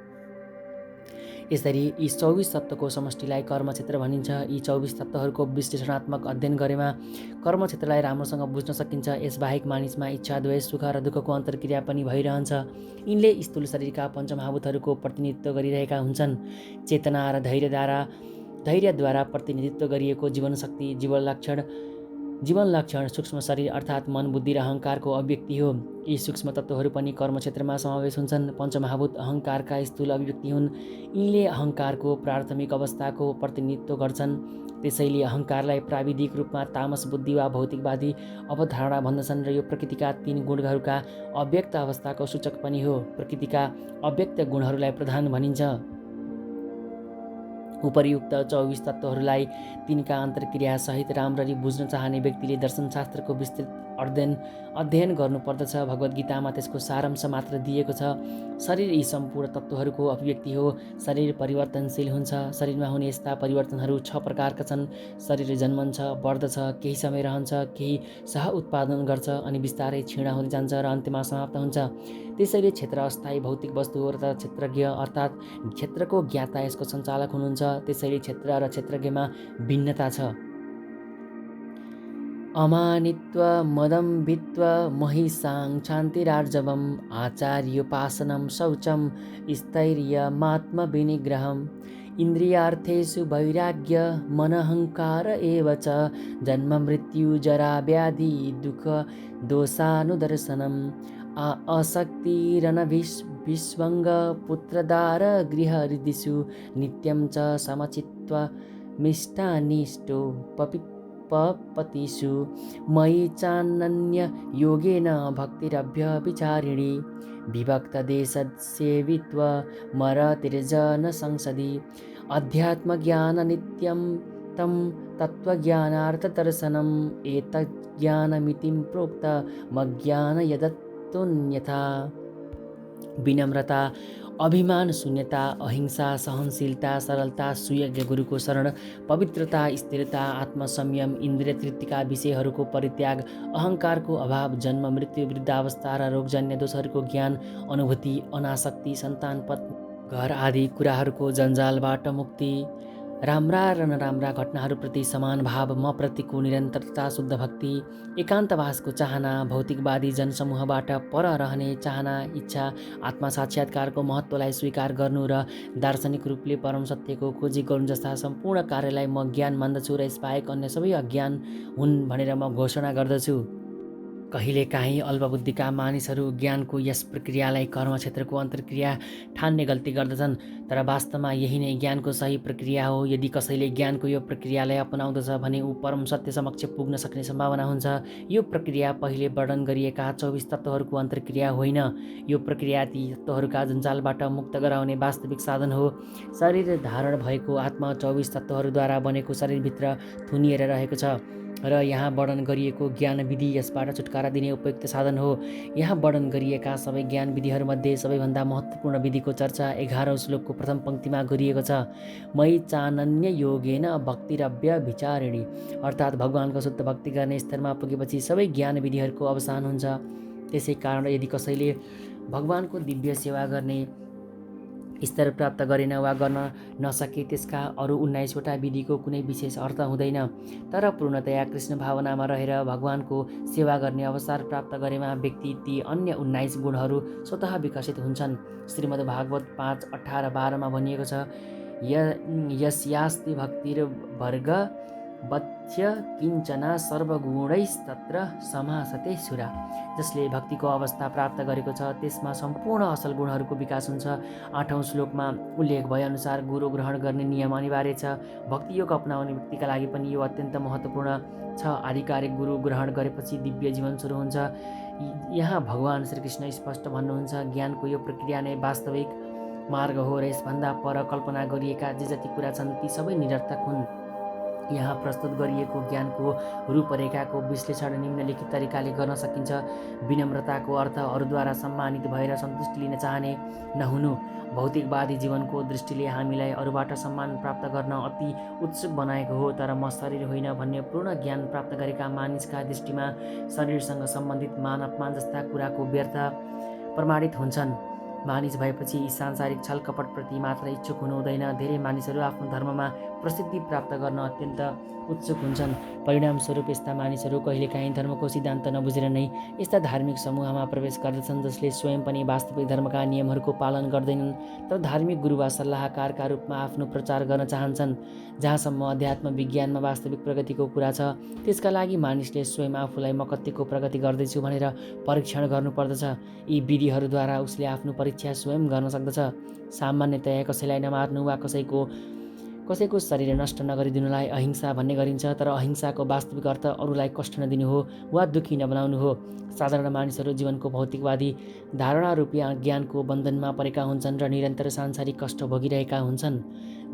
A: यसरी यी 24 तत्त्वको समष्टिलाई कर्मक्षेत्र भनिन्छ। यी 24 तत्त्वहरूको विश्लेषणात्मक अध्ययन गरेमा कर्मक्षेत्रलाई राम्रोसँग बुझ्न सकिन्छ। यसबाहेक मानिसमा इच्छा, द्वेष, सुख र दुःखको अन्तर्क्रिया पनि भइरहन्छ। यिनले स्थूल शरीरका पञ्चमहाभूतहरूको प्रतिनिधित्व गरिरहेका हुन्छन्। चेतना र धैर्यद्वारा प्रतिनिधित्व गरिएको जीवनशक्ति, जीवन लक्षण सूक्ष्म शरीर अर्थात् मन, बुद्धि र अहङ्कारको अभिव्यक्ति हो। यी सूक्ष्म तत्त्वहरू पनि कर्मक्षेत्रमा समावेश हुन्छन्। पञ्चमहाभूत अहङ्कारका स्थूल अभिव्यक्ति हुन्। यिनले अहङ्कारको प्राथमिक अवस्थाको प्रतिनिधित्व गर्छन्। त्यसैले अहङ्कारलाई प्राविधिक रूपमा तामस बुद्धि वा भौतिकवादी अवधारणा भन्दछन् र यो प्रकृतिका 3 गुणहरूका अव्यक्त अवस्थाको सूचक पनि हो। प्रकृतिका अव्यक्त गुणहरूलाई प्रधान भनिन्छ। उपर्युक्त 24 तत्त्वहरूलाई तिनका अन्तर्क्रिया सहित राम्ररी बुझ्न चाहने व्यक्तिले दर्शनशास्त्रको विस्तृत अध्ययन गर्नुपर्दछ। भगवद् गीतामा त्यसको सारांश मात्र दिएको छ। शरीर यी सम्पूर्ण तत्त्वहरूको अभिव्यक्ति हो। शरीर परिवर्तनशील हुन्छ। शरीरमा हुने यस्ता परिवर्तनहरू 6 प्रकारका छन्। शरीर जन्मन्छ, बढ्दछ, केही समय रहन्छ, केही सह उत्पादन गर्छ, अनि बिस्तारै क्षीण हुँदै जान्छ र अन्त्यमा समाप्त हुन्छ। त्यसैले क्षेत्र अस्थायी भौतिक वस्तु हो र क्षेत्रज्ञ अर्थात् क्षेत्रको ज्ञाता यसको सञ्चालक हुनुहुन्छ। त्यसैले क्षेत्र र क्षेत्रज्ञमा भिन्नता छ। अमानित्व मदम्बित्व महिषां क्षान्तिरार्जवम् आचार्योपासनं शौचं स्थैर्यमात्मविनिग्रहम् इन्द्रियार्थेषु वैराग्य मनहङ्कार एव च जन्म मृत्यु जरा व्याधि दुःख दोषानुदर्शनम् असक्तिरनभिष्वङ्ग पुत्रदार गृहहृदिषु नित्यं च समचित्त्वमिष्टानिष्टोपपतिषु मयि चानन्ययोगेन भक्तिरभ्यभिचारिणी विभक्तदेशसेवित्व मरतिर्जन संसदि अध्यात्मज्ञाननित्यं तं तत्त्वज्ञानार्थदर्शनम् एतज्ज्ञानमिति प्रोक्तमज्ञान यदतोऽन्यथा। विनम्रता, अभिमान शून्यता, अहिंसा, सहनशीलता, सरलता, सुयोग्य गुरुको शरण, पवित्रता, स्थिरता, आत्मसंयम, इन्द्रिय तृप्तिका विषयहरूको परित्याग, अहङ्कारको अभाव, जन्म मृत्यु, वृद्धावस्था र रोगजन्य दोषहरूको ज्ञान, अनुभूति, अनासक्ति, सन्तान, पत्नी, घर आदि कुराहरूको जन्जालबाट मुक्ति, राम्रा र नराम्रा घटनाहरूप्रति समान भाव, म प्रतिको निरन्तरता, शुद्ध भक्ति, एकान्तवासको चाहना, भौतिकवादी जनसमूहबाट पर रहने चाहना, इच्छा, आत्मा साक्षात्कारको महत्त्वलाई स्वीकार गर्नु र दार्शनिक रूपले परम सत्यको खोजी गर्नु जस्ता सम्पूर्ण कार्यलाई म ज्ञान मान्दछु र यसबाहेक अन्य सबै अज्ञान हुन् भनेर म घोषणा गर्दछु। कहिलेकाहीँ अल्पबुद्धिका मानिसहरू ज्ञानको यस प्रक्रियालाई कर्मक्षेत्रको अन्तर्क्रिया ठान्ने गल्ती गर्दछन्। तर वास्तवमा यही नै ज्ञानको सही प्रक्रिया हो। यदि कसैले ज्ञानको यो प्रक्रियालाई अपनाउँदछ भने ऊ परम सत्य समक्ष पुग्न सक्ने सम्भावना हुन्छ। यो प्रक्रिया पहिले वर्णन गरिएका 24 तत्त्वहरूको अन्तर्क्रिया होइन। यो प्रक्रिया ती तत्त्वहरूका जन्जालबाट मुक्त गराउने वास्तविक साधन हो। शरीर धारण भएको आत्मा 24 तत्त्वहरूद्वारा बनेको शरीरभित्र थुनिएर रहेको छ र यहाँ वर्णन गरिएको ज्ञान विधि यसबाट छुटकारा दिने उपयुक्त साधन हो। यहाँ वर्णन गरिएका सबै ज्ञान विधिहरूमध्ये सबैभन्दा महत्त्वपूर्ण विधिको चर्चा 11औं श्लोकको प्रथम पङ्क्तिमा गरिएको छ। मयि चानन्य योगेन भक्तिरव्यभिचारिणी अर्थात् भगवानको शुद्ध भक्ति गर्ने स्तरमा पुगेपछि सबै ज्ञान विधिहरूको अवसान हुन्छ। त्यसै कारण यदि कसैले भगवानको दिव्य सेवा गर्ने स्तर प्राप्त गरेन वा गर्न नसके त्यसका अरू 19वटा विधिको कुनै विशेष अर्थ हुँदैन। तर पूर्णतया कृष्ण भावनामा रहेर भगवानको सेवा गर्ने अवसर प्राप्त गरेमा व्यक्ति ती अन्य 19 गुणहरू स्वतः विकसित हुन्छन्। श्रीमद् भागवत 5:18-12 भनिएको छ, यस्यास्ति भक्तिर्वर्ग बध्य किञ्चन सर्वगुणैस्तत्र समासते सुरा। जसले भक्तिको अवस्था प्राप्त गरेको छ त्यसमा सम्पूर्ण असल गुणहरूको विकास हुन्छ। 8औं श्लोकमा उल्लेख भएअनुसार गुरु ग्रहण गर्ने नियम अनिवार्य छ। भक्ति योग अपनाउने व्यक्तिका लागि पनि यो अत्यन्त महत्त्वपूर्ण छ। आधिकारिक गुरु ग्रहण गरेपछि दिव्य जीवन सुरु हुन्छ। यहाँ भगवान श्रीकृष्ण स्पष्ट भन्नुहुन्छ, ज्ञानको यो प्रक्रिया नै वास्तविक मार्ग हो र यसभन्दा पर कल्पना गरिएका जे जति कुरा छन् ती सबै निरर्थक हुन्। यहाँ प्रस्तुत गरिएको ज्ञानको रूपरेखाको विश्लेषण निम्नलिखित तरिकाले गर्न सकिन्छ। विनम्रताको अर्थ अरूद्वारा सम्मानित भएर सन्तुष्टि लिन चाहने नहुनु। भौतिकवादी जीवनको दृष्टिले हामीलाई अरूबाट सम्मान प्राप्त गर्न अति उत्सुक बनाएको हो, तर म शरीर होइन भन्ने पूर्ण ज्ञान प्राप्त गरेका मानिसका दृष्टिमा शरीरसँग सम्बन्धित मान अपमान जस्ता कुराको व्यर्थ प्रमाणित हुन्छन्। मानिस भएपछि यी सांसारिक छल कपटप्रति मात्र इच्छुक हुनु हुँदैन। धेरै मानिसहरू आफ्नो धर्ममा प्रसिद्धि प्राप्त गर्न अत्यन्त उत्सुक हुन्छन्। परिणामस्वरूप यस्ता मानिसहरू कहिलेकाहीँ धर्मको सिद्धान्त नबुझेर नै यस्ता धार्मिक समूहमा प्रवेश गर्दछन् जसले स्वयं पनि वास्तविक धर्मका नियमहरूको पालन गर्दैनन्, तर धार्मिक गुरु वा सल्लाहकारका रूपमा आफ्नो प्रचार गर्न चाहन्छन्। जहाँसम्म अध्यात्म विज्ञानमा वास्तविक प्रगतिको कुरा छ, त्यसका लागि मानिसले स्वयं आफूलाई म कतिको प्रगति गर्दैछु भनेर परीक्षण गर्नुपर्दछ। यी विधिहरूद्वारा उसले आफ्नो परीक्षा स्वयं गर्न सक्दछ। सामान्यतया कसैलाई नमार्नु वा कसैको शरीर नष्ट नगरिदिनुलाई अहिंसा भन्ने गरिन्छ, तर अहिंसाको वास्तविक अर्थ अरूलाई कष्ट नदिनु हो वा दुःखी नबनाउनु हो। साधारण मानिसहरू जीवनको भौतिकवादी धारणा रूपी ज्ञानको बन्धनमा परेका हुन्छन् र निरन्तर सांसारिक कष्ट भोगिरहेका हुन्छन्।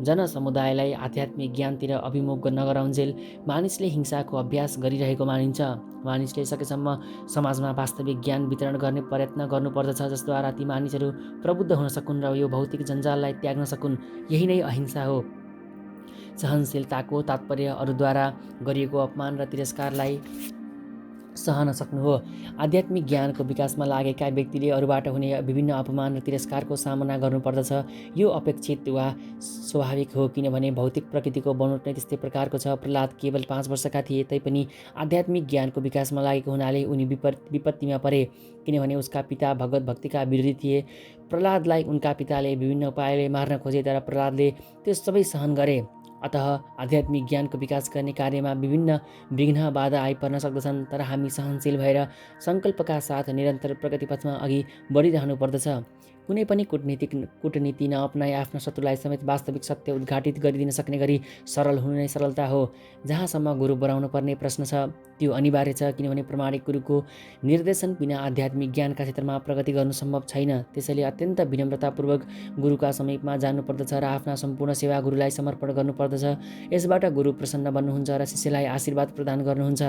A: जनसमुदायलाई आध्यात्मिक ज्ञानतिर अभिमुख नगराउन्जेल मानिसले हिंसाको अभ्यास गरिरहेको मानिन्छ। मानिसले सकेसम्म समाजमा वास्तविक ज्ञान वितरण गर्ने प्रयत्न गर्नुपर्दछ, जसद्वारा ती मानिसहरू प्रबुद्ध हुन सकुन् र यो भौतिक जन्जाललाई त्याग्न सकुन्। यही नै अहिंसा हो। सहनशीलताको तात्पर्य अरूद्वारा गरिएको अपमान र तिरस्कारलाई सहन सक्नु हो। आध्यात्मिक ज्ञानको विकासमा लागेका व्यक्तिले अरूबाट हुने विभिन्न अपमान र तिरस्कारको सामना गर्नुपर्दछ। यो अपेक्षित वा स्वाभाविक हो, किनभने भौतिक प्रकृतिको बनोट नै त्यस्तै प्रकारको छ। प्रहलाद केवल 5 वर्षका थिए तैपनि आध्यात्मिक ज्ञानको विकासमा लागेको हुनाले उनी विपत्तिमा परे, किनभने उसका पिता भगवत भक्तिका विरोधी थिए। प्रहलादलाई उनका पिताले विभिन्न उपायले मार्न खोजे, तर प्रहलादले त्यो सबै सहन गरे। अतः आध्यात्मिक ज्ञानको विकास गर्ने कार्यमा विभिन्न विघ्न बाधा आइपर्न सक्दछन्, तर हामी सहनशील भएर सङ्कल्पका साथ निरन्तर प्रगतिपथमा अघि बढिरहनु पर्दछ। कुनै पनि कूटनीति नअपनाई आफ्ना शत्रुलाई समेत वास्तविक सत्य उद्घाटित गरिदिन सक्ने गरी सरल हुनु नै सरलता हो। जहाँसम्म गुरु बनाउनु पर्ने प्रश्न छ त्यो अनिवार्य छ, किनभने प्रामाणिक गुरुको निर्देशन बिना आध्यात्मिक ज्ञानका क्षेत्रमा प्रगति गर्नु सम्भव छैन। त्यसैले अत्यन्त विनम्रतापूर्वक गुरुका समीपमा जानुपर्दछ र आफ्ना सम्पूर्ण सेवा गुरुलाई समर्पण गर्नुपर्दछ। यसबाट गुरु प्रसन्न बन्नुहुन्छ र शिष्यलाई आशीर्वाद प्रदान गर्नुहुन्छ।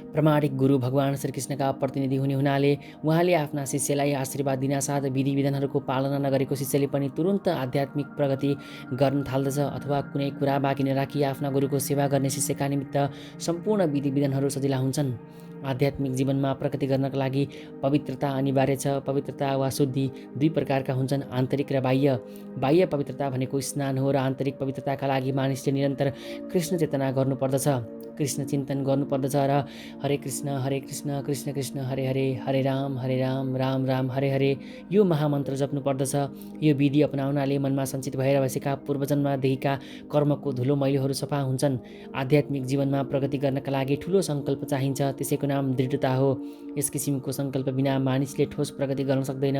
A: प्रामाणिक गुरु भगवान श्रीकृष्णका प्रतिनिधि हुने हुनाले उहाँले आफ्ना शिष्यलाई आशीर्वाद दिनासाथ विधि विधानहरूको पालना नगरेको शिष्यले पनि तुरुन्त आध्यात्मिक प्रगति गर्न थाल्दछ, अथवा कुनै कुरा बाँकी नराखी आफ्ना गुरुको सेवा गर्ने शिष्यका निमित्त सम्पूर्ण विधि विधानहरू सजिला हुन्छन्। आध्यात्मिक जीवनमा प्रगति गर्नका लागि पवित्रता अनिवार्य छ। पवित्रता वा शुद्धि दुई प्रकारका हुन्छन्, आन्तरिक र बाह्य। बाह्य पवित्रता भनेको स्नान हो र आन्तरिक पवित्रताका लागि मानिसले निरन्तर कृष्ण चेतना गर्नुपर्दछ, कृष्ण चिन्तन गर्नुपर्दछ र हरे कृष्ण कृष्ण कृष्ण हरे हरे, हरे राम राम राम हरे हरे यो महामन्त्र जप्नु पर्दछ। यो विधि अपनाउनाले मनमा सञ्चित भएर बसेका पूर्वजन्मदेखिका कर्मको धुलो मैलोहरू सफा हुन्छन्। आध्यात्मिक जीवनमा प्रगति गर्नका लागि ठुलो सङ्कल्प चाहिन्छ, त्यसैको नाम दृढता हो। यस किसिमको सङ्कल्प बिना मानिसले ठोस प्रगति गर्न सक्दैन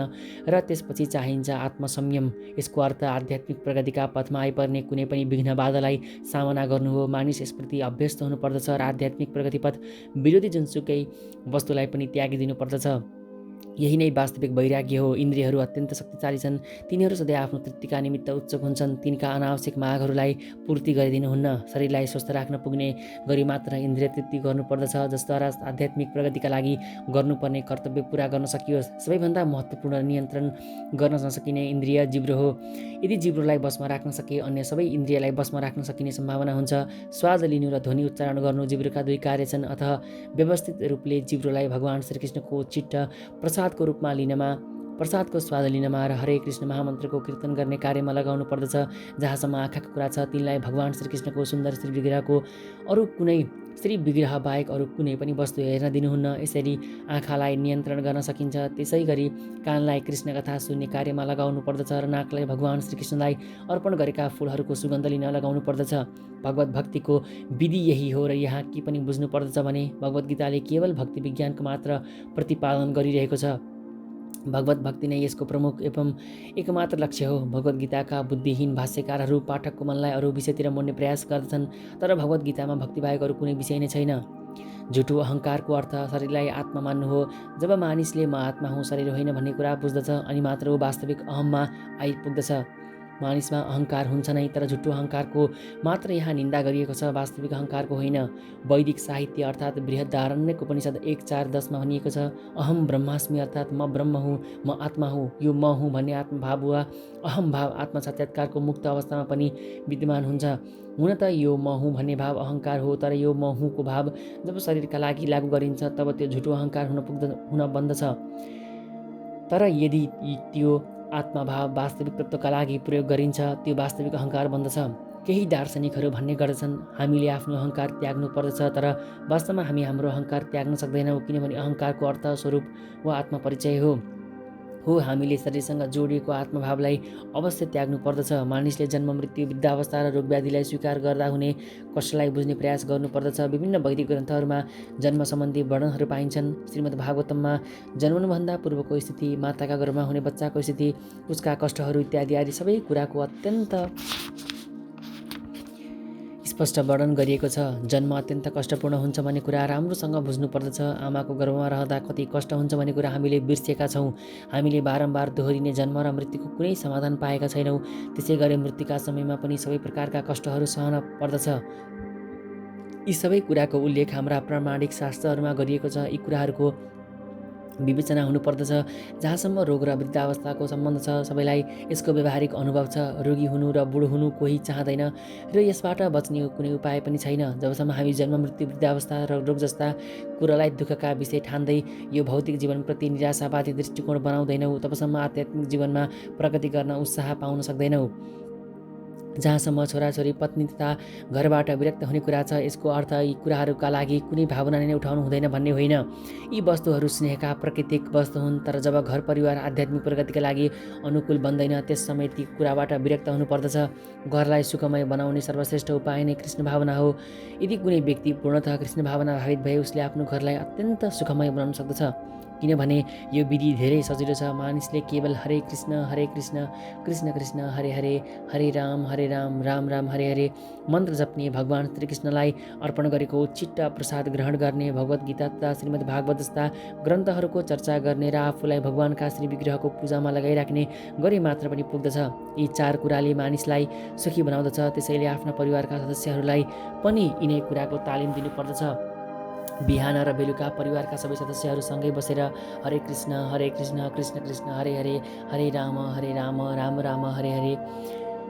A: र त्यसपछि चाहिन्छ आत्मसंयम। यसको अर्थ आध्यात्मिक प्रगतिका पथमा आइपर्ने कुनै पनि विघ्न बाधालाई सामना गर्नु हो। मानिस यसप्रति अभ्यस्त हुनुपर्दछ र आध्यात्मिक प्रगतिपथ विरोधी जुनसुकै वस्तुलाई पनि त्यागिदिनु पर्दछ। यही नै वास्तविक वैराग्य हो। इन्द्रियहरू अत्यन्त शक्तिशाली छन्, तिनीहरू सधैँ आफ्नो तृप्तिका निमित्त उत्सुक हुन्छन्। तिनका अनावश्यक मागहरूलाई पूर्ति गरिदिनुहुन्न। शरीरलाई स्वस्थ राख्न पुग्ने गरी मात्र इन्द्रिय तृप्ति गर्नुपर्दछ, जसद्वारा आध्यात्मिक प्रगतिका लागि गर्नुपर्ने कर्तव्य पुरा गर्न सकियोस्। सबैभन्दा महत्त्वपूर्ण नियन्त्रण गर्न नसकिने इन्द्रिय जिब्रो हो। यदि जिब्रोलाई बसमा राख्न सके अन्य सबै इन्द्रियलाई बसमा राख्न सकिने सम्भावना हुन्छ। स्वाद लिनु र ध्वनि उच्चारण गर्नु जिब्रोका दुई कार्य छन्, अतः व्यवस्थित रूपले जिब्रोलाई भगवान श्रीकृष्णको चिट्ट प्रसादको रूपमा लिनमा प्रसादको स्वाद लिनमा र हरे कृष्ण महामन्त्रको कीर्तन गर्ने कार्यमा लगाउनु पर्दछ। जहाँसम्म आँखाको कुरा छ तिनलाई भगवान श्रीकृष्णको सुन्दर श्री विग्रहको अरू कुनै श्री विग्रह बाहेक अरू कुनै पनि वस्तु हेर्न दिनुहुन्न। यसरी आँखालाई नियन्त्रण गर्न सकिन्छ। त्यसै गरी कानलाई कृष्ण कथा सुन्ने कार्यमा लगाउनु पर्दछ र नाकलाई भगवान श्रीकृष्णलाई अर्पण गरेका फुलहरूको सुगन्ध लिन लगाउनु पर्दछ। भगवत भक्तिको विधि यही हो र यहाँ के पनि बुझ्नु पर्दछ भने भगवत गीताले केवल भक्ति विज्ञानको मात्र प्रतिपादन गरिरहेको छ। भगवत भक्ति नै यसको प्रमुख एवं एकमात्र लक्ष्य हो। भगवत गीताका बुद्धिहीन भाष्यकारहरू पाठकको मनलाई अरू विषयतिर मोड्ने प्रयास गर्दछन्, तर भगवत गीतामा भक्तिबाहेक अरू कुनै विषय नै छैन। झुटो अहङ्कारको अर्थ शरीरलाई आत्मा मान्नु हो। जब मानिसले म आत्मा हुँ, शरीर होइन भन्ने कुरा बुझ्दछ अनि मात्र ऊ वास्तविक अहममा आइपुग्दछ। मानिसमा अहङ्कार हुन्छ नै, तर झुटो अहङ्कारको मात्र यहाँ निन्दा गरिएको छ, वास्तविक अहङ्कारको होइन। वैदिक साहित्य अर्थात् बृहदारण्यक उपनिषद 1:4-10 भनिएको छ, अहम ब्रह्मास्मि अर्थात् म ब्रह्म हुँ, म आत्मा हुँ। यो म हुँ भन्ने आत्मभाव वा अहम भाव आत्म साक्षात्कारको मुक्त अवस्थामा पनि विद्यमान हुन्छ। हुन त यो म हुँ भन्ने भाव अहङ्कार हो, तर यो म हुँको भाव जब शरीरका लागि लागू गरिन्छ तब त्यो झुटो अहङ्कार हुन बन्दछ। तर यदि त्यो आत्मभाव वास्तविक तत्त्वका लागि प्रयोग गरिन्छ त्यो वास्तविक अहङ्कार बन्दछ। केही दार्शनिकहरू भन्ने गर्दछन् हामीले आफ्नो अहङ्कार त्याग्नु पर्दछ, तर वास्तवमा हामी हाम्रो अहङ्कार त्याग्न सक्दैनौँ, किनभने अहङ्कारको अर्थ स्वरूप वा आत्मपरिचय हो। हामीले शरीरसँग जोडिएको आत्मभावलाई अवश्य त्याग्नु पर्दछ। मानिसले जन्म, मृत्यु, वृद्धावस्था र रोगव्याधिलाई स्वीकार गर्दा हुने कष्टलाई बुझ्ने प्रयास गर्नुपर्दछ। विभिन्न वैदिक ग्रन्थहरूमा जन्म सम्बन्धी वर्णनहरू पाइन्छन्। श्रीमद् भागवतममा जन्मनुभन्दा पूर्वको स्थिति, माताका गर्भमा हुने बच्चाको स्थिति, उसका कष्टहरू इत्यादि आदि सबै कुराको अत्यन्त स्पष्ट वर्णन गरिएको छ। जन्म अत्यन्त कष्टपूर्ण हुन्छ भन्ने कुरा राम्रोसँग बुझ्नुपर्दछ। आमाको गर्भमा रहँदा कति कष्ट हुन्छ भन्ने कुरा हामीले बिर्सेका छौँ। हामीले बारम्बार दोहोरिने जन्म र मृत्युको कुनै समाधान पाएका छैनौँ। त्यसै गरी मृत्युका समयमा पनि सबै प्रकारका कष्टहरू सहन पर्दछ। यी सबै कुराको उल्लेख हाम्रा प्रामाणिक शास्त्रहरूमा गरिएको छ। यी कुराहरूको विवेचना हुनुपर्दछ। जहाँसम्म रोग र वृद्धावस्थाको सम्बन्ध छ, सबैलाई यसको व्यवहारिक अनुभव छ। रोगी हुनु र बुढो हुनु कोही चाहँदैन र यसबाट बच्ने कुनै उपाय पनि छैन। जबसम्म हामी जन्म, मृत्यु, वृद्धावस्था र रोग जस्ता कुरालाई दुःखका विषय ठान्दै यो भौतिक जीवनप्रति निराशावादी दृष्टिकोण बनाउँदैनौँ, तबसम्म आध्यात्मिक जीवनमा प्रगति गर्न उत्साह पाउन सक्दैनौँ। जहाँसम्म छोराछोरी, पत्नी तथा घरबाट विरक्त हुने कुरा छ, यसको अर्थ यी कुराहरूका लागि कुनै भावना नै उठाउनु हुँदैन भन्ने होइन। यी वस्तुहरू स्नेहका प्राकृतिक वस्तु हुन्, तर जब घर परिवार आध्यात्मिक प्रगतिका लागि अनुकूल बन्दैन त्यस समय ती कुराबाट विरक्त हुनुपर्दछ। घरलाई सुखमय बनाउने सर्वश्रेष्ठ उपाय नै कृष्ण भावना हो। यदि कुनै व्यक्ति पूर्णतः कृष्ण भावना भावित भए उसले आफ्नो घरलाई अत्यन्त सुखमय बनाउन सक्दछ, किनभने यो विधि धेरै सजिलो छ। मानिसले केवल हरे कृष्ण कृष्ण कृष्ण हरे हरे, हरे राम राम राम हरे हरे मन्त्र जप्ने, भगवान श्रीकृष्णलाई अर्पण गरेको चिट्ट प्रसाद ग्रहण गर्ने, भगवत गीता तथा श्रीमद् भागवत जस्ता ग्रन्थहरूको चर्चा गर्ने र आफूलाई भगवानका श्री विग्रहको पूजामा लगाइराख्ने गरे मात्र पनि पुग्दछ। यी 4 कुराले मानिसलाई सुखी बनाउँदछ। त्यसैले आफ्ना परिवारका सदस्यहरूलाई पनि यिनै कुराको तालिम दिनुपर्दछ। बिहान र बेलुका परिवारका सबै सदस्यहरू सँगै बसेर हरे कृष्ण कृष्ण कृष्ण हरे हरे, हरे राम राम राम हरे हरे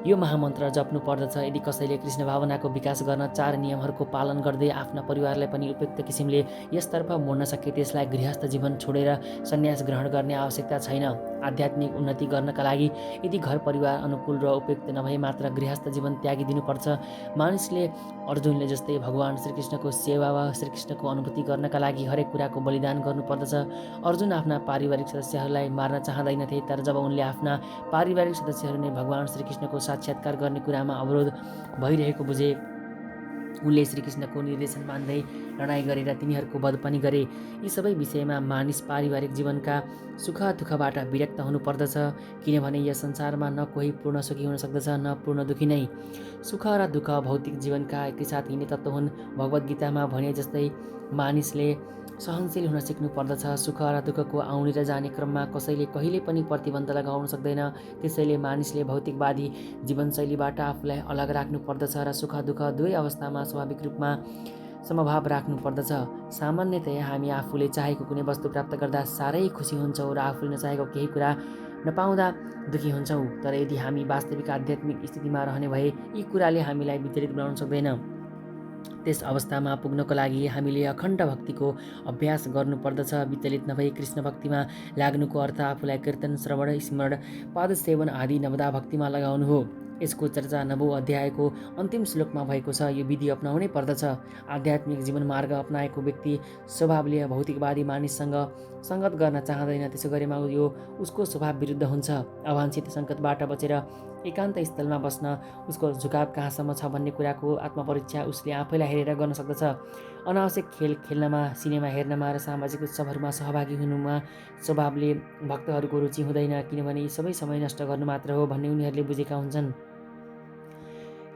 A: यो महामन्त्र जप्नु पर्दछ। यदि कसैले कृष्ण भावनाको विकास गर्न 4 नियमहरूको पालन गर्दै आफ्ना परिवारलाई पनि उपयुक्त किसिमले यसतर्फ मोड्न सके त्यसलाई गृहस्थ जीवन छोडेर सन्यास ग्रहण गर्ने आवश्यकता छैन। आध्यात्मिक उन्नति गर्नका लागि यदि घर परिवार अनुकूल र उपयुक्त नभए मात्र गृहस्थ जीवन त्यागिदिनुपर्छ। मानिसले अर्जुनले जस्तै भगवान श्रीकृष्णको सेवा वा श्रीकृष्णको अनुभूति गर्नका लागि हरेक कुराको बलिदान गर्नुपर्दछ। अर्जुन आफ्ना पारिवारिक सदस्यहरूलाई मार्न चाहँदैनथे, तर जब उनले आफ्ना पारिवारिक सदस्यहरू नै भगवान श्रीकृष्णको साक्षात्कार गर्ने कुरामा अवरोध भइरहेको बुझे, उनले श्रीकृष्णको निर्देशन मान्दै लडाइँ गरेर तिनीहरूको वध पनि गरे। यी सबै विषयमा मानिस पारिवारिक जीवनका सुख दुःखबाट विरक्त हुनुपर्दछ, किनभने यस संसारमा न कोही पूर्ण सुखी हुन सक्दछ न पूर्ण दुखी नै। सुख र दुःख भौतिक जीवनका एकैसाथ हिँड्ने तत्त्व हुन्। भगवत गीतामा भने जस्तै मानिसले सहनशील हुन सिक्नु पर्दछ। सुख र दुःखको आउने र जाने क्रममा कसैले कहिले पनि प्रतिबन्ध लगाउन सक्दैन। त्यसैले मानिसले भौतिकवादी जीवनशैलीबाट आफूलाई अलग राख्नु पर्दछ र सुख दुःख दुवै अवस्थामा स्वाभाविक रूपमा समभाव राख्नु पर्दछ। सामान्यतया हामी आफूले चाहेको कुनै वस्तु प्राप्त गर्दा साह्रै खुसी हुन्छौँ र आफूले नचाहेको केही कुरा नपाउँदा दुखी हुन्छौँ। तर यदि हामी वास्तविक आध्यात्मिक स्थितिमा रहने भए यी कुराले हामीलाई विचलित बनाउन सक्दैन। त्यस अवस्थामा पुग्नको लागि हामीले अखण्ड भक्तिको अभ्यास गर्नुपर्दछ। विचलित नभई कृष्ण भक्तिमा लाग्नुको अर्थ आफूलाई कीर्तन, श्रवण, स्मरण, पादसेवन आदि नवदा भक्तिमा लगाउनु हो। यसको चर्चा 9औं अध्यायको अन्तिम श्लोकमा भएको छ। यो विधि अपनाउनै पर्दछ। आध्यात्मिक जीवन मार्ग अपनाएको व्यक्ति स्वभावले भौतिकवादी मानिससँग सङ्गत गर्न चाहँदैन। त्यसो गरेमा यो उसको स्वभाव विरुद्ध हुन्छ। अवाञ्छित सङ्कटबाट बचेर एकान्त स्थलमा बस्न उसको झुकाव कहाँसम्म छ भन्ने कुराको आत्मपरीक्षा उसले आफैलाई हेरेर गर्न सक्दछ। अनावश्यक खेल खेल्नमा, सिनेमा हेर्नमा र सामाजिक उत्सवहरूमा सहभागी हुनुमा स्वभावले भक्तहरूको रुचि हुँदैन, किनभने यी सबै समय नष्ट गर्नु मात्र हो भन्ने उनीहरूले बुझेका हुन्छन्।